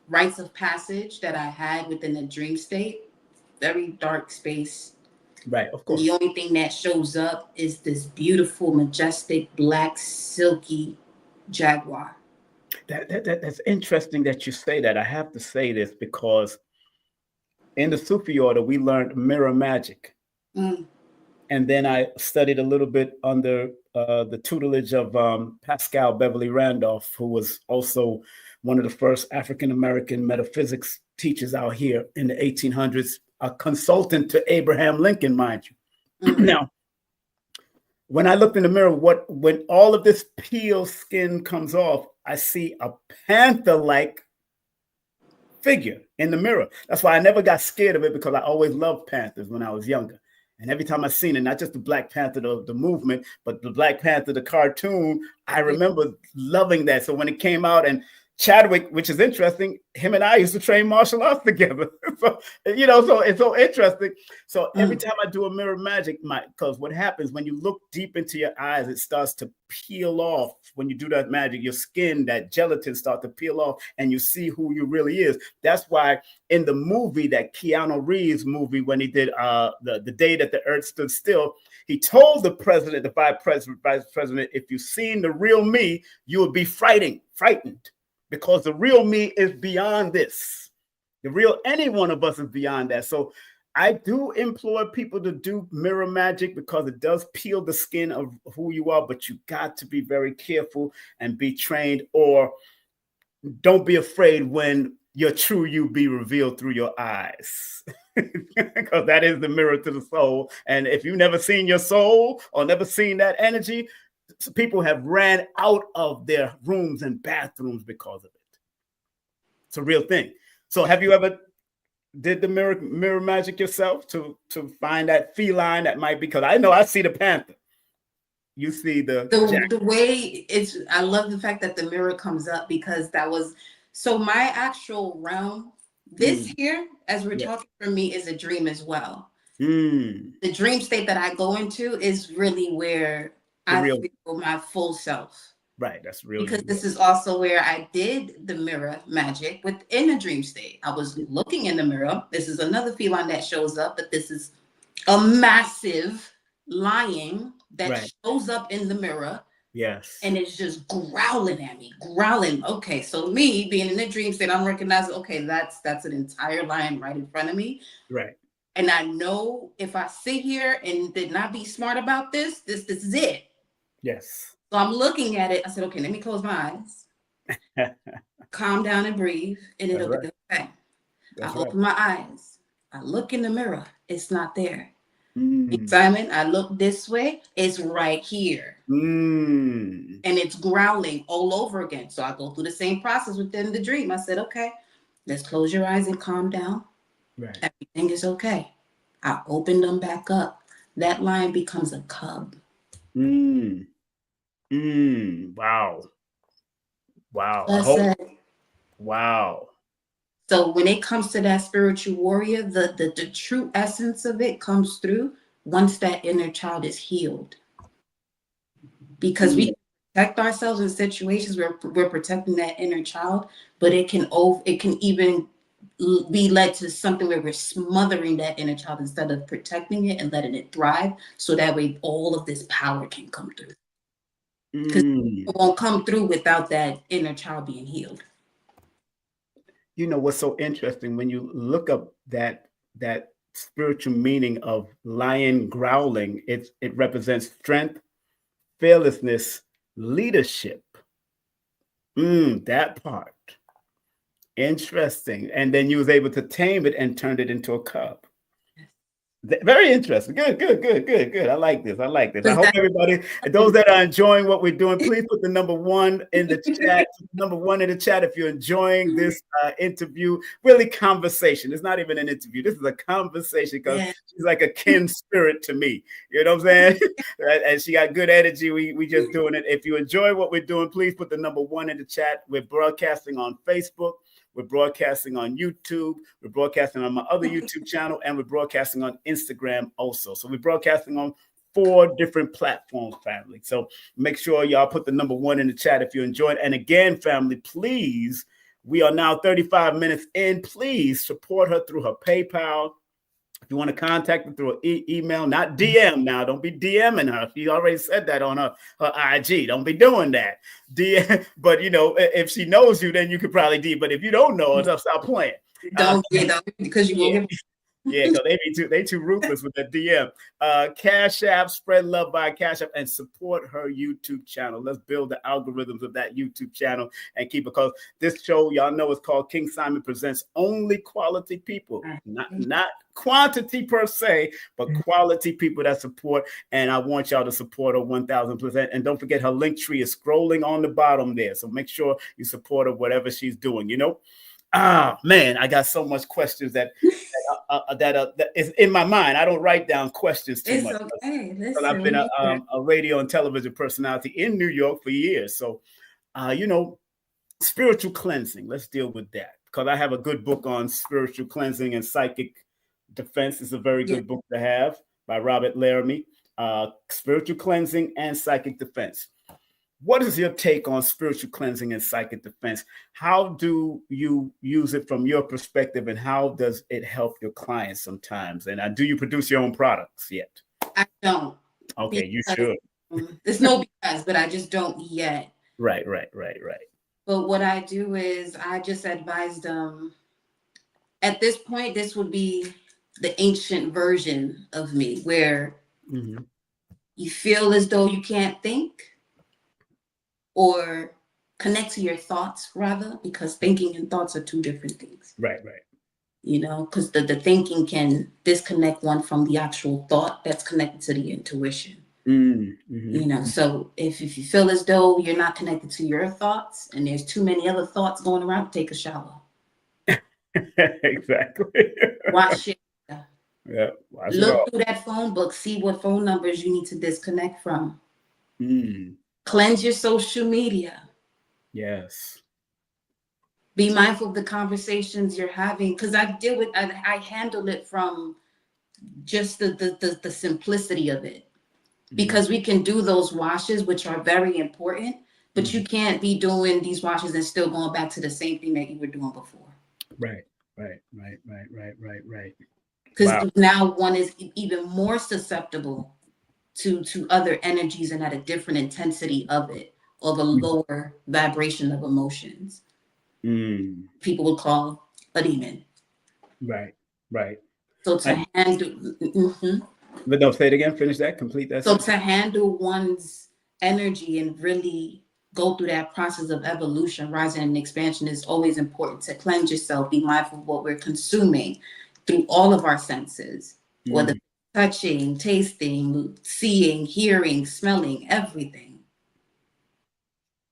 rites of passage that I had within the dream state. Very dark space. Right, of And course. the only thing that shows up is this beautiful, majestic, black, silky jaguar. That's interesting that you say that. I have to say this because in the Sufi order, we learned mirror magic. Mm. And then I studied a little bit under the tutelage of Pascal Beverly Randolph, who was also one of the first African-American metaphysics teachers out here in the 1800s, a consultant to Abraham Lincoln, mind you. Mm. Now, when I looked in the mirror, when all of this peel skin comes off, I see a panther-like figure in the mirror. That's why I never got scared of it, because I always loved panthers when I was younger. And every time I seen it, not just the Black Panther, the movement, but the Black Panther, the cartoon, I remember loving that. So when it came out, and Chadwick, which is interesting, him and I used to train martial arts together. So, so it's so interesting. So every time I do a mirror magic, because what happens when you look deep into your eyes, it starts to peel off. When you do that magic, your skin, that gelatin starts to peel off, and you see who you really is. That's why in the movie, that Keanu Reeves movie, when he did the Day That the Earth Stood Still, he told the president, the vice president, if you've seen the real me, you would be frightened. Because the real me is beyond this. The real any one of us is beyond that. So I do implore people to do mirror magic, because it does peel the skin of who you are, but you got to be very careful and be trained, or don't be afraid when your true you be revealed through your eyes. Because that is the mirror to the soul. And if you've never seen your soul or never seen that energy, people have ran out of their rooms and bathrooms because of it. It's a real thing. So have you ever did the mirror magic yourself to find that feline that might be? Because I know I see the panther. You see the way it's, I love the fact that the mirror comes up, because that was, so my actual realm, this here, as we're talking, for me, is a dream as well. The dream state that I go into is really where I feel my full self. Right, that's real. Because this is also where I did the mirror magic within a dream state. I was looking in the mirror. This is another feline that shows up, but this is a massive lion that shows up in the mirror. Yes. And it's just growling at me, growling. Okay, so me being in the dream state, I'm recognizing, okay, that's an entire lion right in front of me. Right. And I know if I sit here and did not be smart about this is it. Yes. So I'm looking at it. I said, okay, let me close my eyes, calm down and breathe, and it'll be okay. I open my eyes. I look in the mirror. It's not there. Simon, I look this way. It's right here. And it's growling all over again. So I go through the same process within the dream. I said, okay, let's close your eyes and calm down. Right. Everything is okay. I open them back up. That lion becomes a cub. Wow. Wow. So when it comes to that spiritual warrior, the true essence of it comes through once that inner child is healed. Because we protect ourselves in situations where we're protecting that inner child, but it can even be led to something where we're smothering that inner child instead of protecting it and letting it thrive. So that way all of this power can come through. Because it won't come through without that inner child being healed. You know what's so interesting, when you look up that spiritual meaning of lion growling, it represents strength, fearlessness, leadership. That part. Interesting. And then you was able to tame it and turned it into a cub. Very interesting. Good. I like this. I hope everybody, those that are enjoying what we're doing, please put the number one in the chat. Number one in the chat if you're enjoying this interview. Really conversation. It's not even an interview. This is a conversation because she's like a kin spirit to me. You know what I'm saying? And she got good energy. We just doing it. If you enjoy what we're doing, please put the number one in the chat. We're broadcasting on Facebook. We're broadcasting on YouTube. We're broadcasting on my other YouTube channel, and we're broadcasting on Instagram also. So we're broadcasting on 4 different platforms, family. So make sure y'all put the number one in the chat if you enjoyed. And again, family, please, we are now 35 minutes in. Please support her through her PayPal. If you want to contact her through an email, not DM now. Don't be DMing her. She already said that on her IG. Don't be doing that. DM, but you know, if she knows you, then you could probably DM. But if you don't know her, stop playing. Don't because you won't get. Yeah, because they too ruthless with the DM. Cash App, spread love by Cash App, and support her YouTube channel. Let's build the algorithms of that YouTube channel and keep it, because this show, y'all know, is called King Simon Presents Only Quality People, not quantity per se, but quality people that support. And I want y'all to support her 1,000%. And don't forget, her link tree is scrolling on the bottom there. So make sure you support her, whatever she's doing, you know. Man, I got so much questions that is in my mind. I don't write down questions too much. Okay. Because I've been a radio and television personality in New York for years. So, you know, spiritual cleansing. Let's deal with that, because I have a good book on spiritual cleansing and psychic defense. It's a very good book to have by Robert Laramie. Spiritual cleansing and psychic defense. What is your take on spiritual cleansing and psychic defense? How do you use it from your perspective, and how does it help your clients sometimes? And do you produce your own products yet? I don't. Okay, you should. There's no because, but I just don't yet. Right. But what I do is I just advise them, at this point, this would be the ancient version of me, where you feel as though you can't think, or connect to your thoughts, rather, because thinking and thoughts are 2 different things. Right. You know, because the thinking can disconnect one from the actual thought that's connected to the intuition. You know, so if you feel as though you're not connected to your thoughts and there's too many other thoughts going around, take a shower. Exactly. Watch it. Yeah. Look through that phone book, see what phone numbers you need to disconnect from. Cleanse your social media. Yes. Be mindful of the conversations you're having, because I handle it from just the simplicity of it. Because we can do those washes, which are very important, but you can't be doing these washes and still going back to the same thing that you were doing before. Right. Because now one is even more susceptible to other energies and at a different intensity of it, of a lower vibration of emotions. People would call a demon. Right. So to handle... But no, say it again. Finish that. Complete that. So to handle one's energy and really go through that process of evolution, rising and expansion, is always important to cleanse yourself. Be mindful of what we're consuming through all of our senses, whether touching, tasting, seeing, hearing, smelling, everything.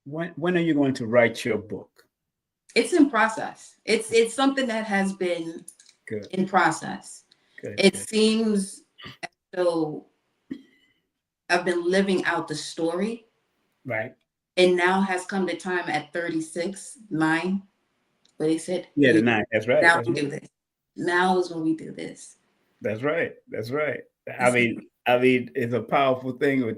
When are you going to write your book? It's in process. It's something that has been in process. It seems as though I've been living out the story. Right. And now has come the time at 36, 9, where they said, the 9. That's right. Now we do this. Now is when we do this. That's right. I mean, it's a powerful thing.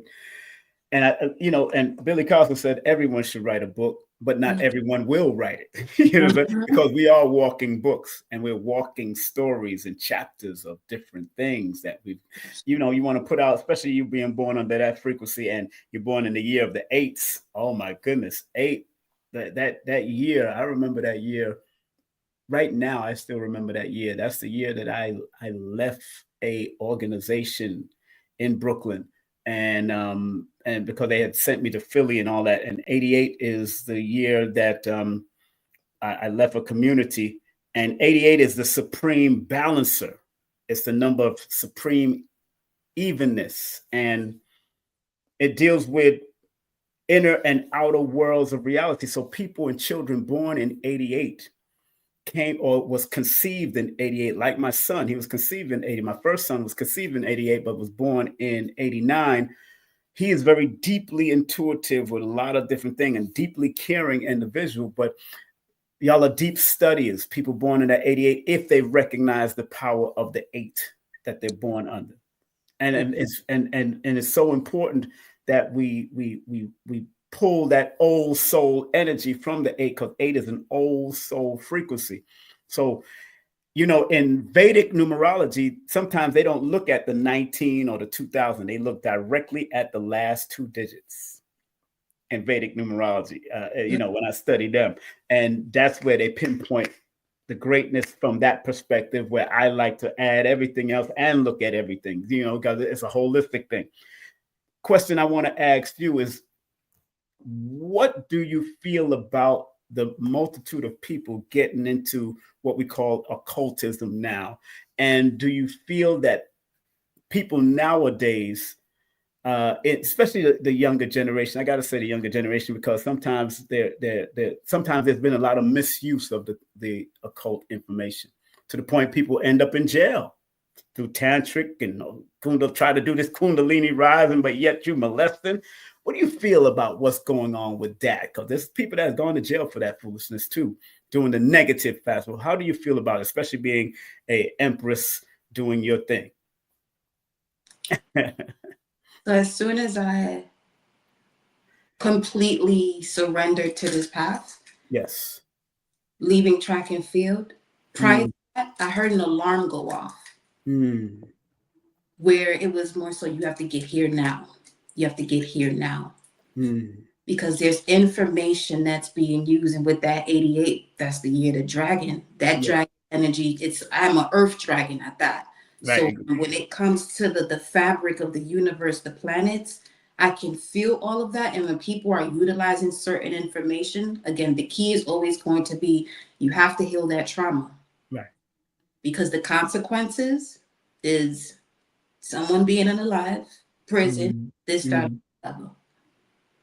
And and Billy Carson said everyone should write a book, but not everyone will write it. Because we are walking books, and we're walking stories and chapters of different things that you want to put out, especially you being born under that frequency, and you're born in the year of the 8s. Oh my goodness, 8. That year, I remember that year. Right now, I still remember that year. That's the year that I left a organization in Brooklyn, and because they had sent me to Philly and all that. And 88 is the year that I left a community, and 88 is the supreme balancer. It's the number of supreme evenness, and it deals with inner and outer worlds of reality. So people and children born in 88 came or was conceived in 88, like my son. He was conceived in 80. My first son was conceived in 88, but was born in 89. He is very deeply intuitive with a lot of different things and deeply caring individual. But y'all are deep studiers, people born in that 88, if they recognize the power of the 8 that they're born under. And it's so important that we pull that old soul energy from the 8, because 8 is an old soul frequency. So, in Vedic numerology, sometimes they don't look at the 19 or the 2000. They look directly at the last 2 digits in Vedic numerology, when I study them. And that's where they pinpoint the greatness from that perspective, where I like to add everything else and look at everything, because it's a holistic thing. Question I want to ask you is, what do you feel about the multitude of people getting into what we call occultism now? And do you feel that people nowadays, especially the younger generation, I got to say the younger generation, because sometimes sometimes there's been a lot of misuse of the occult information, to the point people end up in jail through tantric and try to do this kundalini rising, but yet you molesting. What do you feel about what's going on with that? Because there's people that have gone to jail for that foolishness too, doing the negative fast. Well, how do you feel about it, especially being a empress doing your thing? So as soon as I completely surrendered to this path, yes, leaving track and field, prior to that, I heard an alarm go off, where it was more so, you have to get here now. You have to get here now. Because there's information that's being used. And with that 88, that's the year of the dragon. That dragon energy, I'm an earth dragon at that. Right. So when it comes to the fabric of the universe, the planets, I can feel all of that. And when people are utilizing certain information, again, the key is always going to be, you have to heal that trauma. Right. Because the consequences is someone being unalive, prison, this, that, level.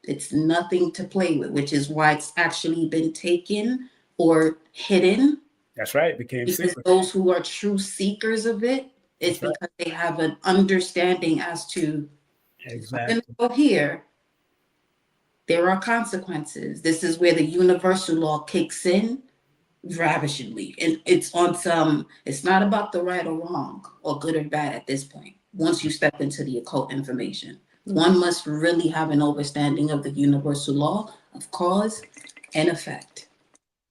It's nothing to play with, which is why it's actually been taken or hidden. That's right. It became because secret. Those who are true seekers of it, it's because they have an understanding as to, exactly, go here, there are consequences. This is where the universal law kicks in ravishingly. And it's not about the right or wrong or good or bad at this point. Once you step into the occult information, one must really have an understanding of the universal law of cause and effect.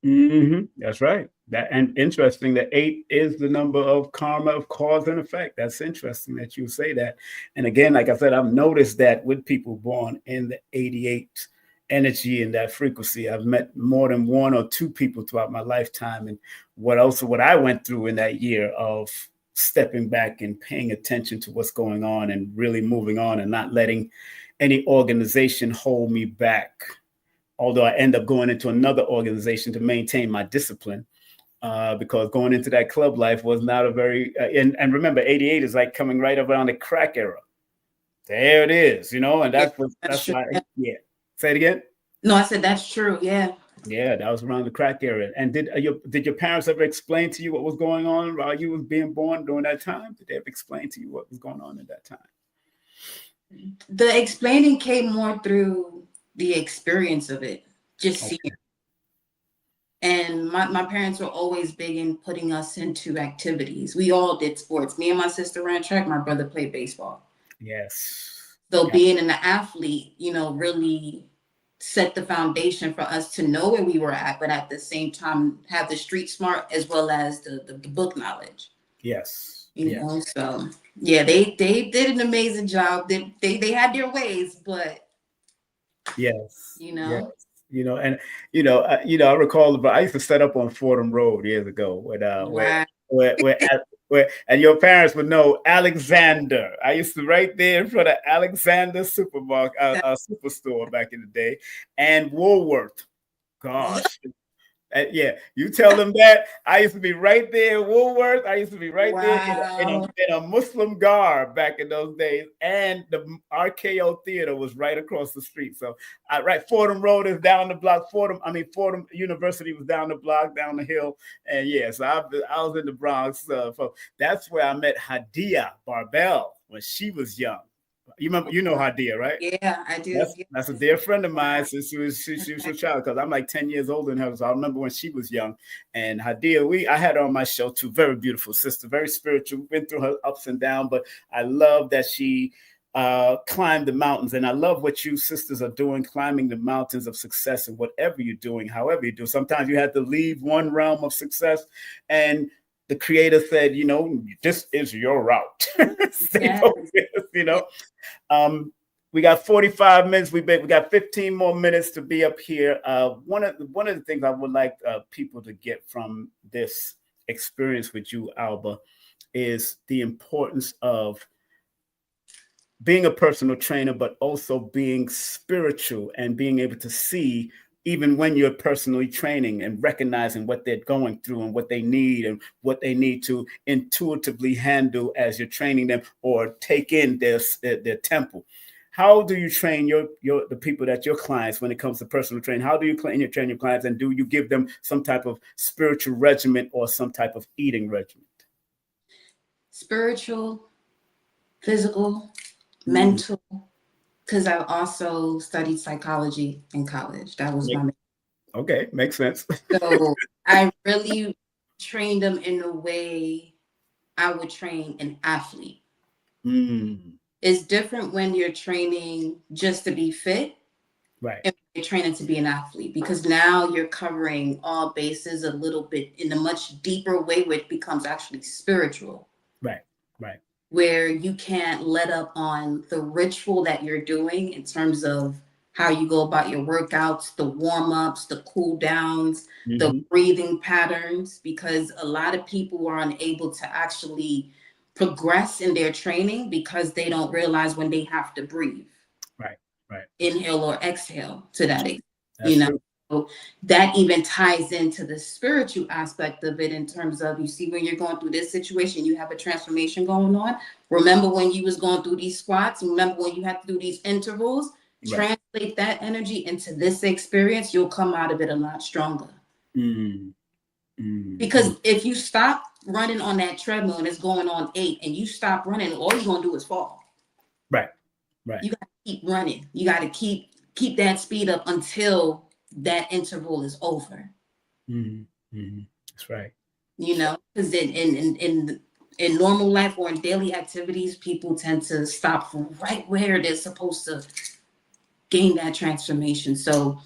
That's right. And interesting that 8 is the number of karma, of cause and effect. That's interesting that you say that. And again, like I said, I've noticed that with people born in the 88 energy and that frequency, I've met more than 1 or 2 people throughout my lifetime. And what I went through in that year of stepping back and paying attention to what's going on and really moving on and not letting any organization hold me back. Although I end up going into another organization to maintain my discipline, because going into that club life was not a very, and remember, 88 is like coming right around the crack era. There it is, and that's why, yeah. Say it again. No, I said that's true. Yeah. Yeah, that was around the crack era. And did your parents ever explain to you what was going on while you was being born during that time? Did they ever explain to you what was going on at that time? The explaining came more through the experience of it, just seeing. And my parents were always big in putting us into activities. We all did sports. Me and my sister ran track. My brother played baseball. Yes. So being an athlete, really set the foundation for us to know where we were at, but at the same time have the street smart as well as the book knowledge. Yes. You know, so yeah, they did an amazing job. They had their ways, but yes, yes. I recall, I used to set up on Fordham Road years ago where and your parents would know Alexander. I used to right there in front of Alexander supermarket, superstore back in the day, and Woolworth. Gosh, Yeah, you tell them that. I used to be right there in Woolworth. I used to be right there Wow. in a Muslim garb back in those days. And the RKO Theater was right across the street. So, right, Fordham Road is down the block. Fordham University was down the block, down the hill. And yeah, so I was in the Bronx. So that's where I met Hadia Barbell when she was young. You remember, you know Hadia, right? Yeah, I do. That's a dear friend of mine since she was a child, because I'm like 10 years older than her. So I remember when she was young. And Hadia, I had her on my show too. Very beautiful sister, very spiritual. Went through her ups and downs, but I love that she climbed the mountains. And I love what you sisters are doing, climbing the mountains of success and whatever you're doing, however you do. Sometimes you have to leave one realm of success, and the creator said, this is your route. Stay focused, we got 45 minutes. We got 15 more minutes to be up here. One of the things I would like people to get from this experience with you, Alba, is the importance of being a personal trainer, but also being spiritual and being able to see even when you're personally training and recognizing what they're going through and what they need and what they need to intuitively handle as you're training them or take in their temple. How do you train the people that your clients when it comes to personal training? How do you train your clients, and do you give them some type of spiritual regimen or some type of eating regimen? Spiritual, physical, mental, because I also studied psychology in college. That was my major. Okay, makes sense. So I really trained them in a way I would train an athlete. It's different when you're training just to be fit, right? And you're training to be an athlete, because now you're covering all bases a little bit in a much deeper way, which becomes actually spiritual. Right. Where you can't let up on the ritual that you're doing in terms of how you go about your workouts, the warm-ups, the cool downs, the breathing patterns, because a lot of people are unable to actually progress in their training because they don't realize when they have to breathe. Right. Inhale or exhale to that extent. That's true. So that even ties into the spiritual aspect of it, in terms of, you see, when you're going through this situation, you have a transformation going on. Remember when you was going through these squats, remember when you had to do these intervals, translate that energy into this experience, you'll come out of it a lot stronger. Because if you stop running on that treadmill and it's going on 8 and you stop running, all you're going to do is fall. Right. You got to keep running. You got to keep that speed up until that interval is over. That's right. Because in normal life or in daily activities, people tend to stop right where they're supposed to gain that transformation. So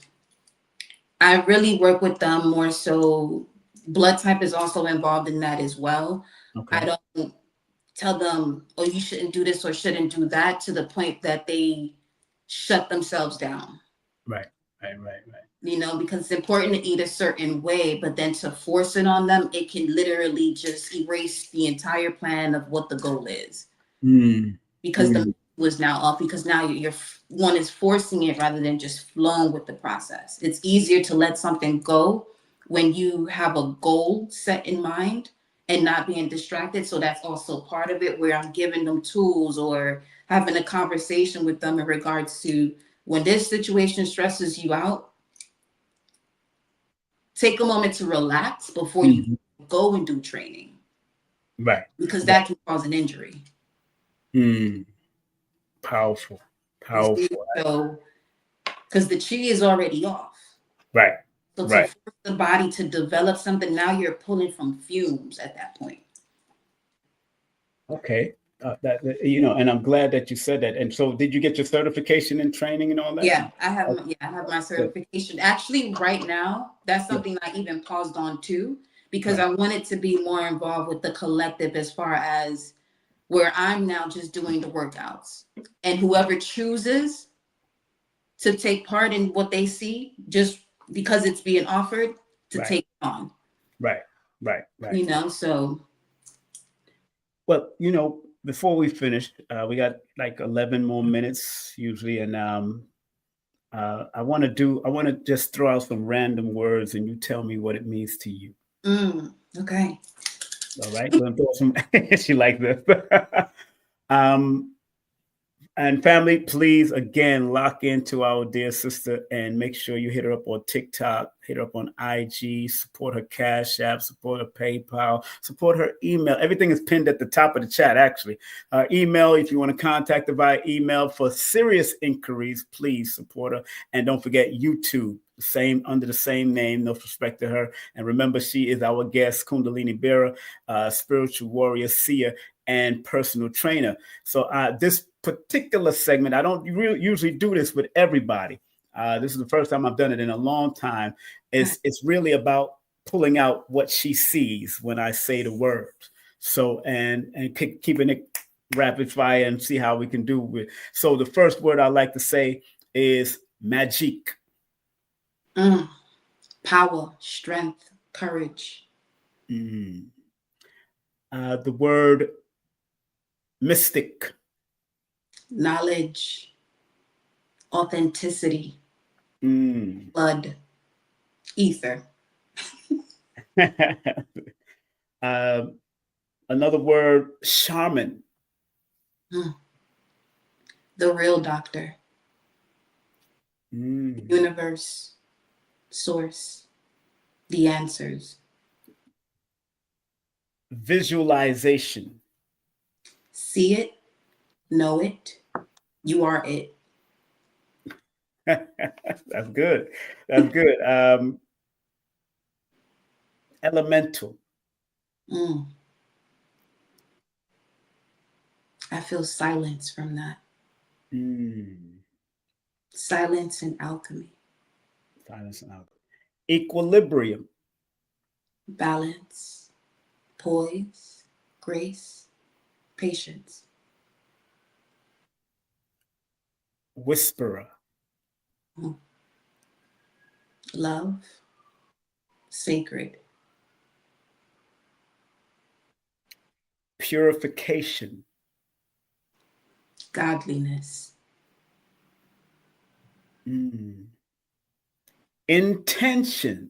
I really work with them more so. Blood type is also involved in that as well. Okay. I don't tell them, oh, you shouldn't do this or shouldn't do that, to the point that they shut themselves down. Right. Because it's important to eat a certain way, but then to force it on them, it can literally just erase the entire plan of what the goal is. Because the was now off, because now you're one is forcing it rather than just flowing with the process. It's easier to let something go when you have a goal set in mind and not being distracted. So that's also part of it, where I'm giving them tools or having a conversation with them in regards to, when this situation stresses you out, take a moment to relax before you go and do training. Right. Because that can cause an injury. Powerful. So, because the chi is already off. Right. So to force the body to develop something, now you're pulling from fumes at that point. Okay. And I'm glad that you said that. And so, did you get your certification in training and all that? Yeah, I have my certification. Actually, right now, that's something I even paused on too, because I wanted to be more involved with the collective, as far as where I'm now just doing the workouts, and whoever chooses to take part in what they see, just because it's being offered, to take it on. Right. So. Well, before we finish, we got like 11 more minutes usually, and I want to just throw out some random words and you tell me what it means to you. Okay. All right. We're gonna throw some. She like this. um, and family, please again lock into our dear sister and make sure you hit her up on TikTok, hit her up on IG, support her Cash App, support her PayPal, support her email. Everything is pinned at the top of the chat, actually. Email, if you want to contact her via email for serious inquiries, please support her. And don't forget YouTube, same under the same name, no respect to her. And remember, she is our guest, Kundalini Bearer, spiritual warrior, seer, and personal trainer. So this particular segment, I don't usually do this with everybody. This is the first time I've done it in a long time. It's really about pulling out what she sees when I say the word. So and keeping it rapid fire and see how we can do it. So the first word I like to say is magic. Power, strength, courage. The word mystic. Knowledge, authenticity, blood, ether. Another word, shaman. The real doctor. Universe, source, the answers. Visualization. See it, know it, you are it. That's good. That's good. Elemental. I feel silence from that. Silence and alchemy. Silence and alchemy. Equilibrium. Balance, poise, grace, patience. Whisperer. Love, sacred. Purification. Godliness. Intention.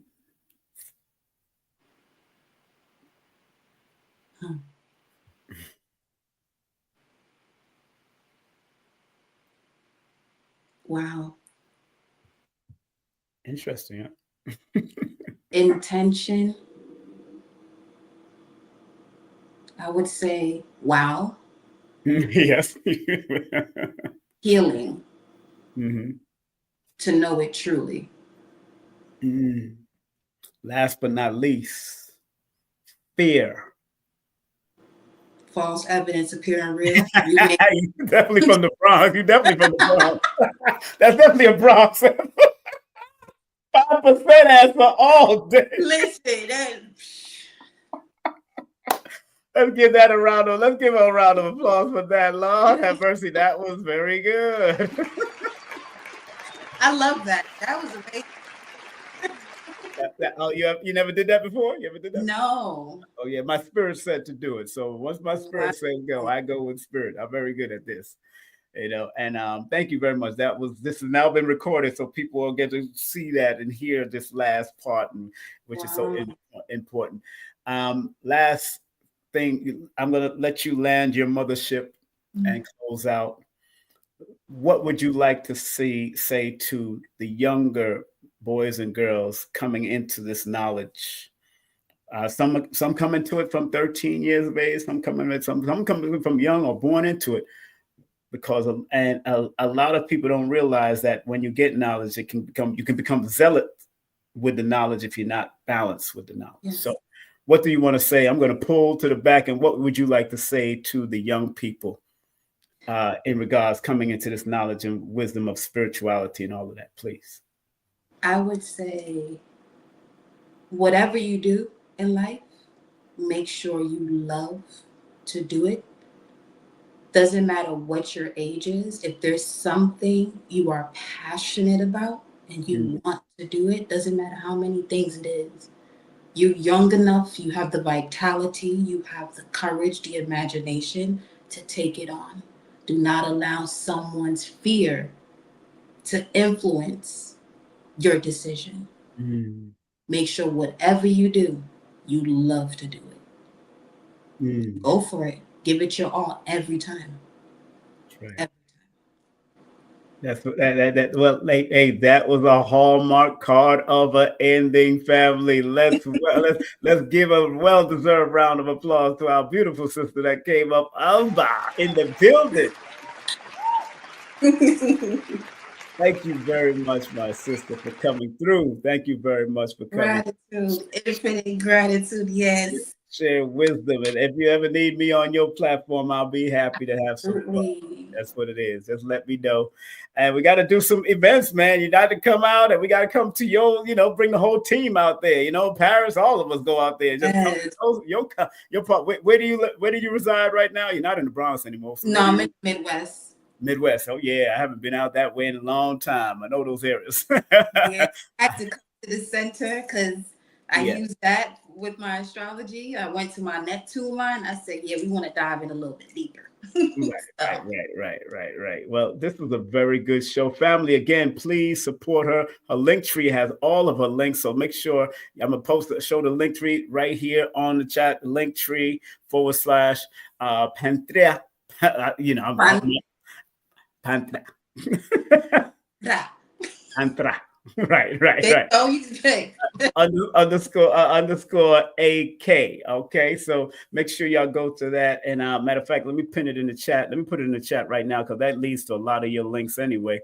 Wow. Interesting. Huh? Intention. I would say, wow. Yes. Healing. To know it truly. Last but not least, fear. False evidence appearing real. You definitely from the Bronx. You definitely from the Bronx. That's definitely a Bronx. 5% answer all day. Listen, let's give that a round of. Let's give her a round of applause for that. Lord have mercy, that was very good. I love that. That was amazing. You never did that before? You ever did that? No. Oh yeah, my spirit said to do it. So once my spirit says go, I go with spirit. I'm very good at this. And thank you very much. This has now been recorded, so people will get to see that and hear this last part, which is so important. Last thing, I'm gonna let you land your mothership and close out. What would you like to say to the younger boys and girls coming into this knowledge? Some come into it from 13 years of age. Some coming from young or born into it. Because a lot of people don't realize that when you get knowledge, you can become zealot with the knowledge if you're not balanced with the knowledge. Yes. So what do you want to say? I'm going to pull to the back, and what would you like to say to the young people in regards coming into this knowledge and wisdom of spirituality and all of that, please? I would say, whatever you do in life, make sure you love to do it. Doesn't matter what your age is. If there's something you are passionate about and you want to do it, doesn't matter how many things it is. You're young enough, you have the vitality, you have the courage, the imagination to take it on. Do not allow someone's fear to influence your decision. Make sure whatever you do, you love to do it. Go for it. Give it your all every time. Right. Every time. That's well, hey, that was a hallmark card of an ending, family. Let's give a well-deserved round of applause to our beautiful sister that came up, Alba, in the building. Thank you very much, my sister, for coming through. Thank you very much for coming. Gratitude, infinite gratitude, yes. Share wisdom. And if you ever need me on your platform, I'll be happy to have some fun. That's what it is. Just let me know. And we got to do some events, man. You got to come out and we got to come to your, bring the whole team out there. Paris, all of us go out there. Just come to your part. Where do you reside right now? You're not in the Bronx anymore. So no, I'm in Midwest. Midwest. Oh yeah, I haven't been out that way in a long time. I know those areas. Yeah, I had to come to the center because I use that with my astrology. I went to my Neptune line. I said, yeah, we want to dive in a little bit deeper. Right. Well, this was a very good show. Family, again, please support her. Her link tree has all of her links. So make sure I'm going to show the link tree right here on the chat. Link tree / Panthera. Panthera. Panthera. Right. Oh, you can underscore AK. Okay, so make sure y'all go to that. And matter of fact, let me pin it in the chat. Let me put it in the chat right now because that leads to a lot of your links anyway.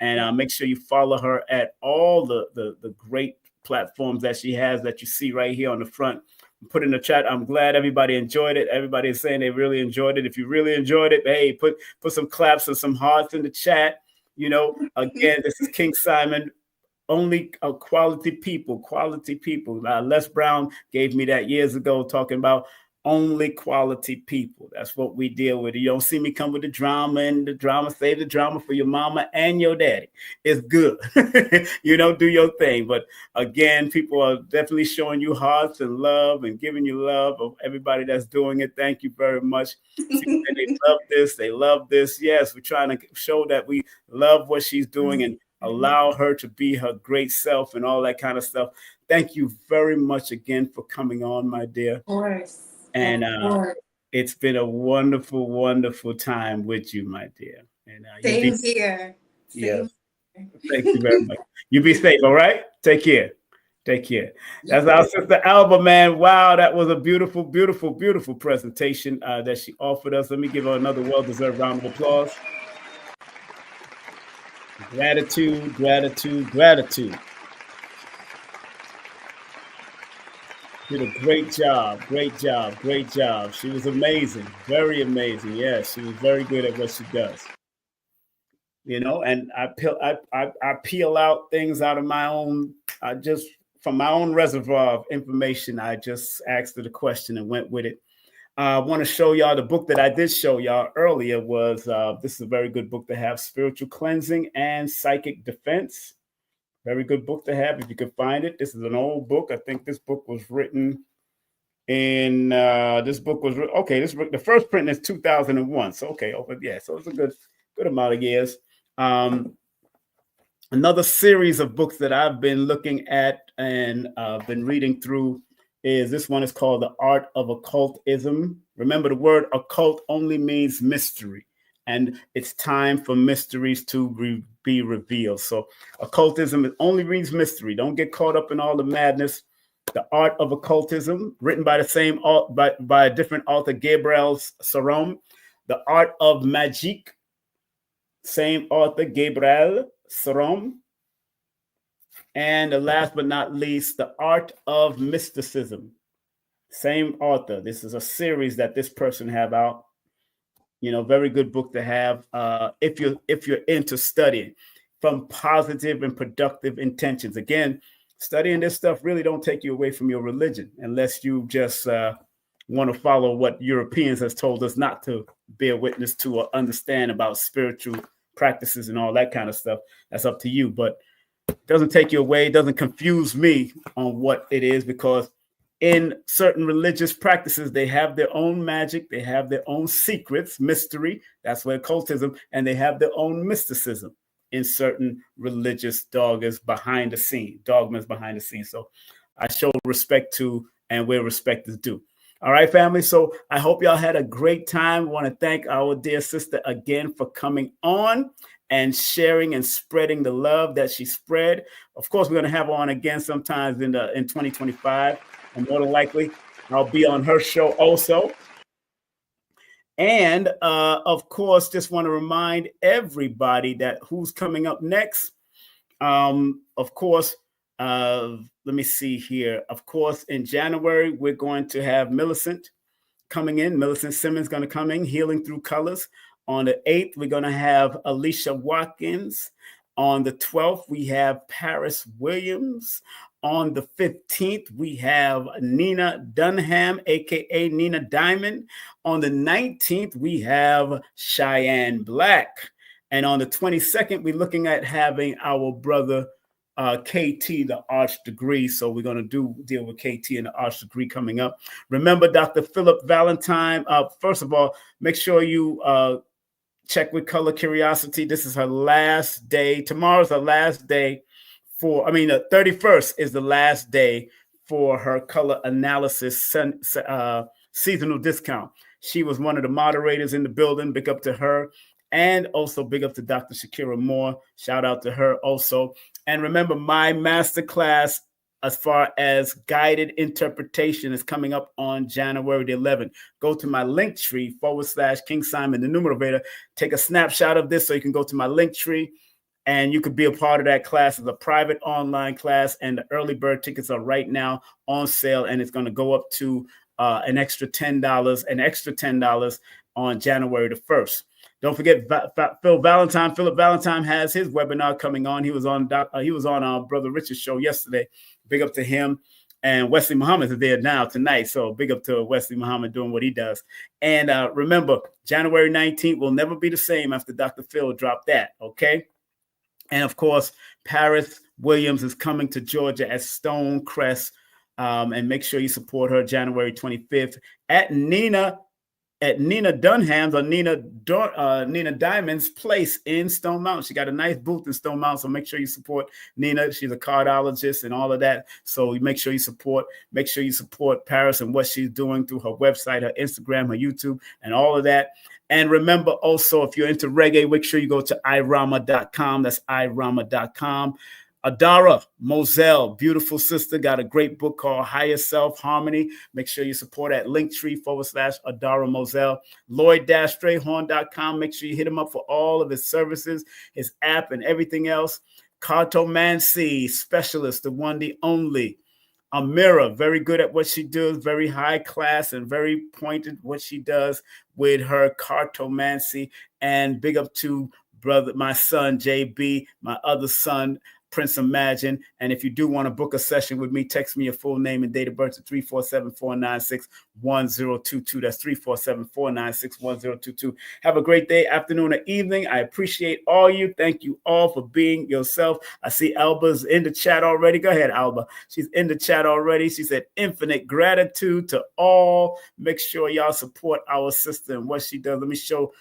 And make sure you follow her at all the great platforms that she has that you see right here on the front. Put in the chat. I'm glad everybody enjoyed it. Everybody is saying they really enjoyed it. If you really enjoyed it, hey, put some claps and some hearts in the chat. Again, this is King Simon. Only quality people. Les Brown gave me that years ago, talking about only quality people. That's what we deal with. You don't see me come with the drama and the drama. Save the drama for your mama and your daddy. It's good. Do your thing. But again, people are definitely showing you hearts and love and giving you love of everybody that's doing it. Thank you very much. They love this. They love this. Yes, we're trying to show that we love what she's doing and allow her to be her great self and all that kind of stuff. Thank you very much again for coming on, my dear. Of course. And it's been a wonderful, wonderful time with you, my dear. And Same here. Yes. Thank you very much. You be safe, all right? Take care. That's our sister Alba, man. Wow, that was a beautiful, beautiful, beautiful presentation that she offered us. Let me give her another well-deserved round of applause. Gratitude. Did a great job. She was amazing, very amazing. Yes, she was very good at what she does. And I peel out things out of my own, from my own reservoir of information. I just asked her the question and went with it. I want to show y'all the book that I did show y'all earlier was, this is a very good book to have, Spiritual Cleansing and Psychic Defense. Very good book to have if you can find it. This is an old book. I think this book was written in, the first print is 2001. So, so it's a good amount of years. Another series of books that I've been looking at and been reading through is this one is called The Art of Occultism. Remember, the word occult only means mystery. And it's time for mysteries to be revealed. So occultism only means mystery. Don't get caught up in all the madness. The Art of Occultism, written by the same by a different author, Gabriel Sarom. The Art of Magic, same author, Gabriel Sarom. And the last but not least, The Art of Mysticism, same author. This is a series that this person have out. Very good book to have if you're into studying from positive and productive intentions. Again, studying this stuff really don't take you away from your religion unless you just want to follow what Europeans has told us not to bear witness to or understand about spiritual practices and all that kind of stuff. That's up to you, but it doesn't take you away. It doesn't confuse me on what it is, because in certain religious practices, they have their own magic, they have their own secrets, mystery. That's where occultism, and they have their own mysticism. in certain religious dogmas behind the scene. So I show respect to and where respect is due. All right, family. So I hope y'all had a great time. I want to thank our dear sister again for coming on and sharing and spreading the love that she spread. Of course, we're going to have her on again sometimes in 2025, and more than likely, I'll be on her show also. And of course, just want to remind everybody that who's coming up next. Of course, let me see here. Of course, in January, we're going to have Millicent coming in. Millicent Simmons going to come in, Healing Through Colors. On the 8th, we're going to have Alicia Watkins. On the 12th, we have Paris Williams. On the 15th, we have Nina Dunham, aka Nina Diamond. On the 19th, we have Cheyenne Black. And on the 22nd, we're looking at having our brother KT, the Arch Degree. So we're going to deal with KT and the Arch Degree coming up. Remember, Dr. Philip Valentine. First of all, make sure you check with Color Curiosity. This is her last day. Tomorrow's her last day the 31st is the last day for her color analysis seasonal discount. She was one of the moderators in the building. Big up to her. And also big up to Dr. Shakira Moore. Shout out to her also. And remember, my masterclass as far as guided interpretation is coming up on January the 11th. Go to my Linktree /King Simon, the numerator. Take a snapshot of this so you can go to my Linktree and you could be a part of that class. It's a private online class, and the early bird tickets are right now on sale, and it's going to go up to an extra $10 on January the 1st. Don't forget Philip Valentine has his webinar coming on. He was on our brother Richard's show yesterday. Big up to him. And Wesley Muhammad is there now tonight. So big up to Wesley Muhammad doing what he does. And remember, January 19th will never be the same after Dr. Phil dropped that. Okay. And of course, Paris Williams is coming to Georgia at Stonecrest. And make sure you support her January 25th at Nina Dunham's or Nina Diamond's place in Stone Mountain. She got a nice booth in Stone Mountain, so make sure you support Nina. She's a cardiologist and all of that. So make sure you support Paris and what she's doing through her website, her Instagram, her YouTube, and all of that. And remember also, if you're into reggae, make sure you go to irama.com. That's irama.com. Adara Moselle, beautiful sister, got a great book called Higher Self Harmony. Make sure you support at Linktree /Adara Moselle. Lloyd-Strayhorn.com. Make sure you hit him up for all of his services, his app, and everything else. Cartomancy specialist, the one, the only. Amira, very good at what she does, very high class and very pointed what she does with her cartomancy. And big up to my son, JB, my other son, Prince Imagine. And if you do want to book a session with me, text me your full name and date of birth to 347-496-1022. That's 347-496-1022. Have a great day, afternoon, or evening. I appreciate all you. Thank you all for being yourself. I see Alba's in the chat already. Go ahead, Alba. She's in the chat already. She said, infinite gratitude to all. Make sure y'all support our sister and what she does. Let me show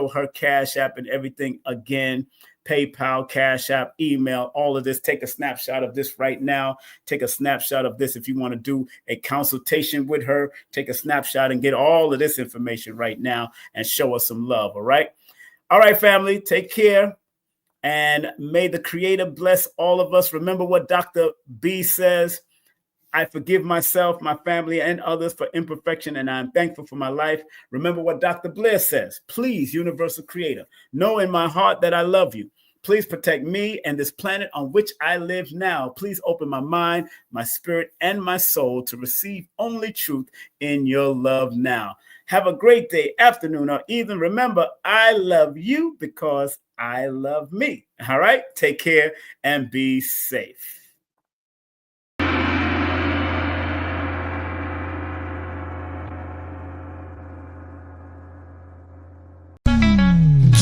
her Cash App and everything again. PayPal, Cash App, email, all of this. Take a snapshot of this right now. Take a snapshot of this if you want to do a consultation with her. Take a snapshot and get all of this information right now and show us some love, all right? All right, family, take care. And may the Creator bless all of us. Remember what Dr. B says. I forgive myself, my family, and others for imperfection, and I'm thankful for my life. Remember what Dr. Blair says. Please, Universal Creator, know in my heart that I love you. Please protect me and this planet on which I live now. Please open my mind, my spirit, and my soul to receive only truth in your love now. Have a great day, afternoon, or evening. Remember, I love you because I love me. All right? Take care and be safe.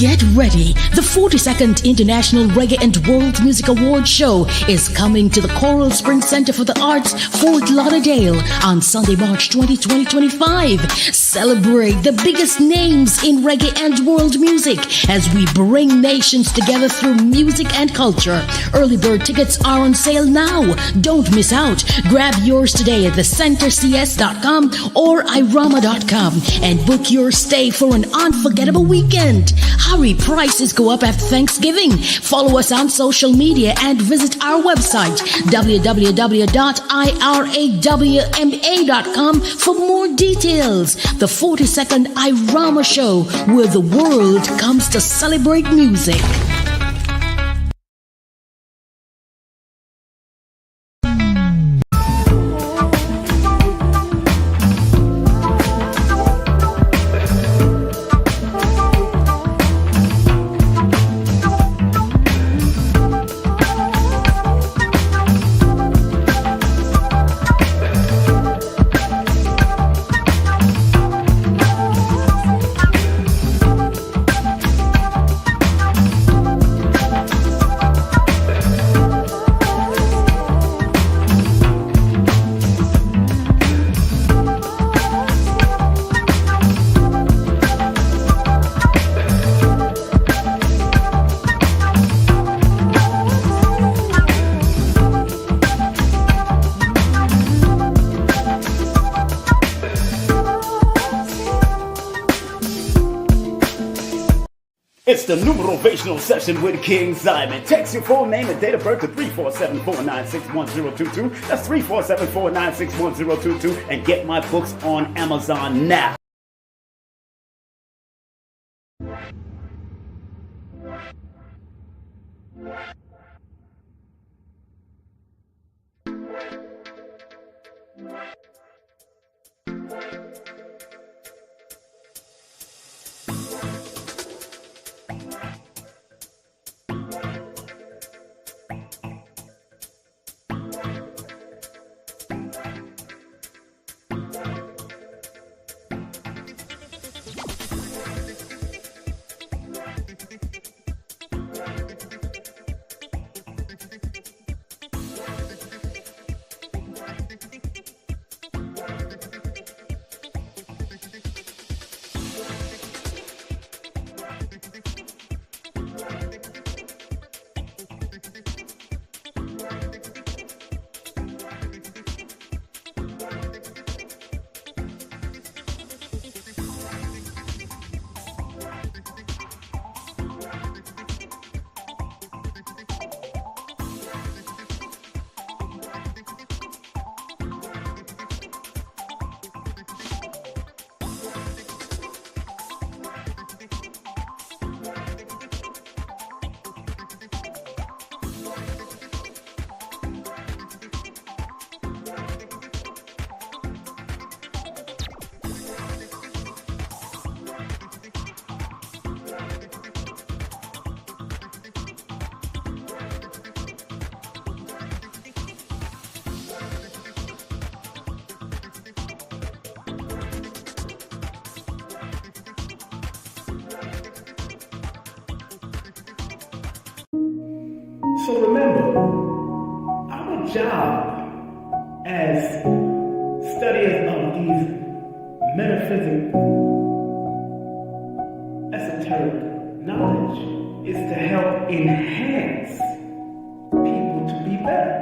Get ready. The 42nd International Reggae and World Music Awards Show is coming to the Coral Springs Center for the Arts, Fort Lauderdale on Sunday, March 20, 2025. Celebrate the biggest names in reggae and world music as we bring nations together through music and culture. Early bird tickets are on sale now. Don't miss out. Grab yours today at thecentercs.com or irama.com and book your stay for an unforgettable weekend. Hurry, prices go up after Thanksgiving. Follow us on social media and visit our website www.irawma.com for more details. The 42nd Irama Show, where the world comes to celebrate music. It's the numerational session with King Simon. Text your full name and date of birth to 347-496-1022. That's 347-496-1022. And get my books on Amazon now. So remember, our job as studiers of these metaphysical, esoteric knowledge is to help enhance people to be better.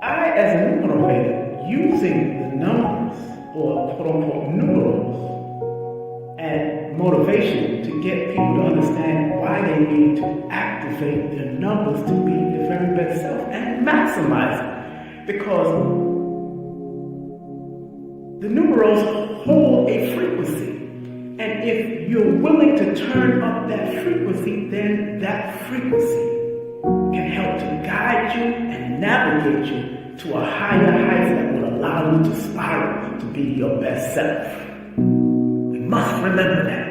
I, as a numerator, using the numbers, or quote-unquote numerals, and motivation to get people to understand why they need to activate their numbers to be their very best self and maximize it. Because the numerals hold a frequency. And if you're willing to turn up that frequency, then that frequency can help to guide you and navigate you to a higher height that will allow you to spiral to be your best self. We must remember that.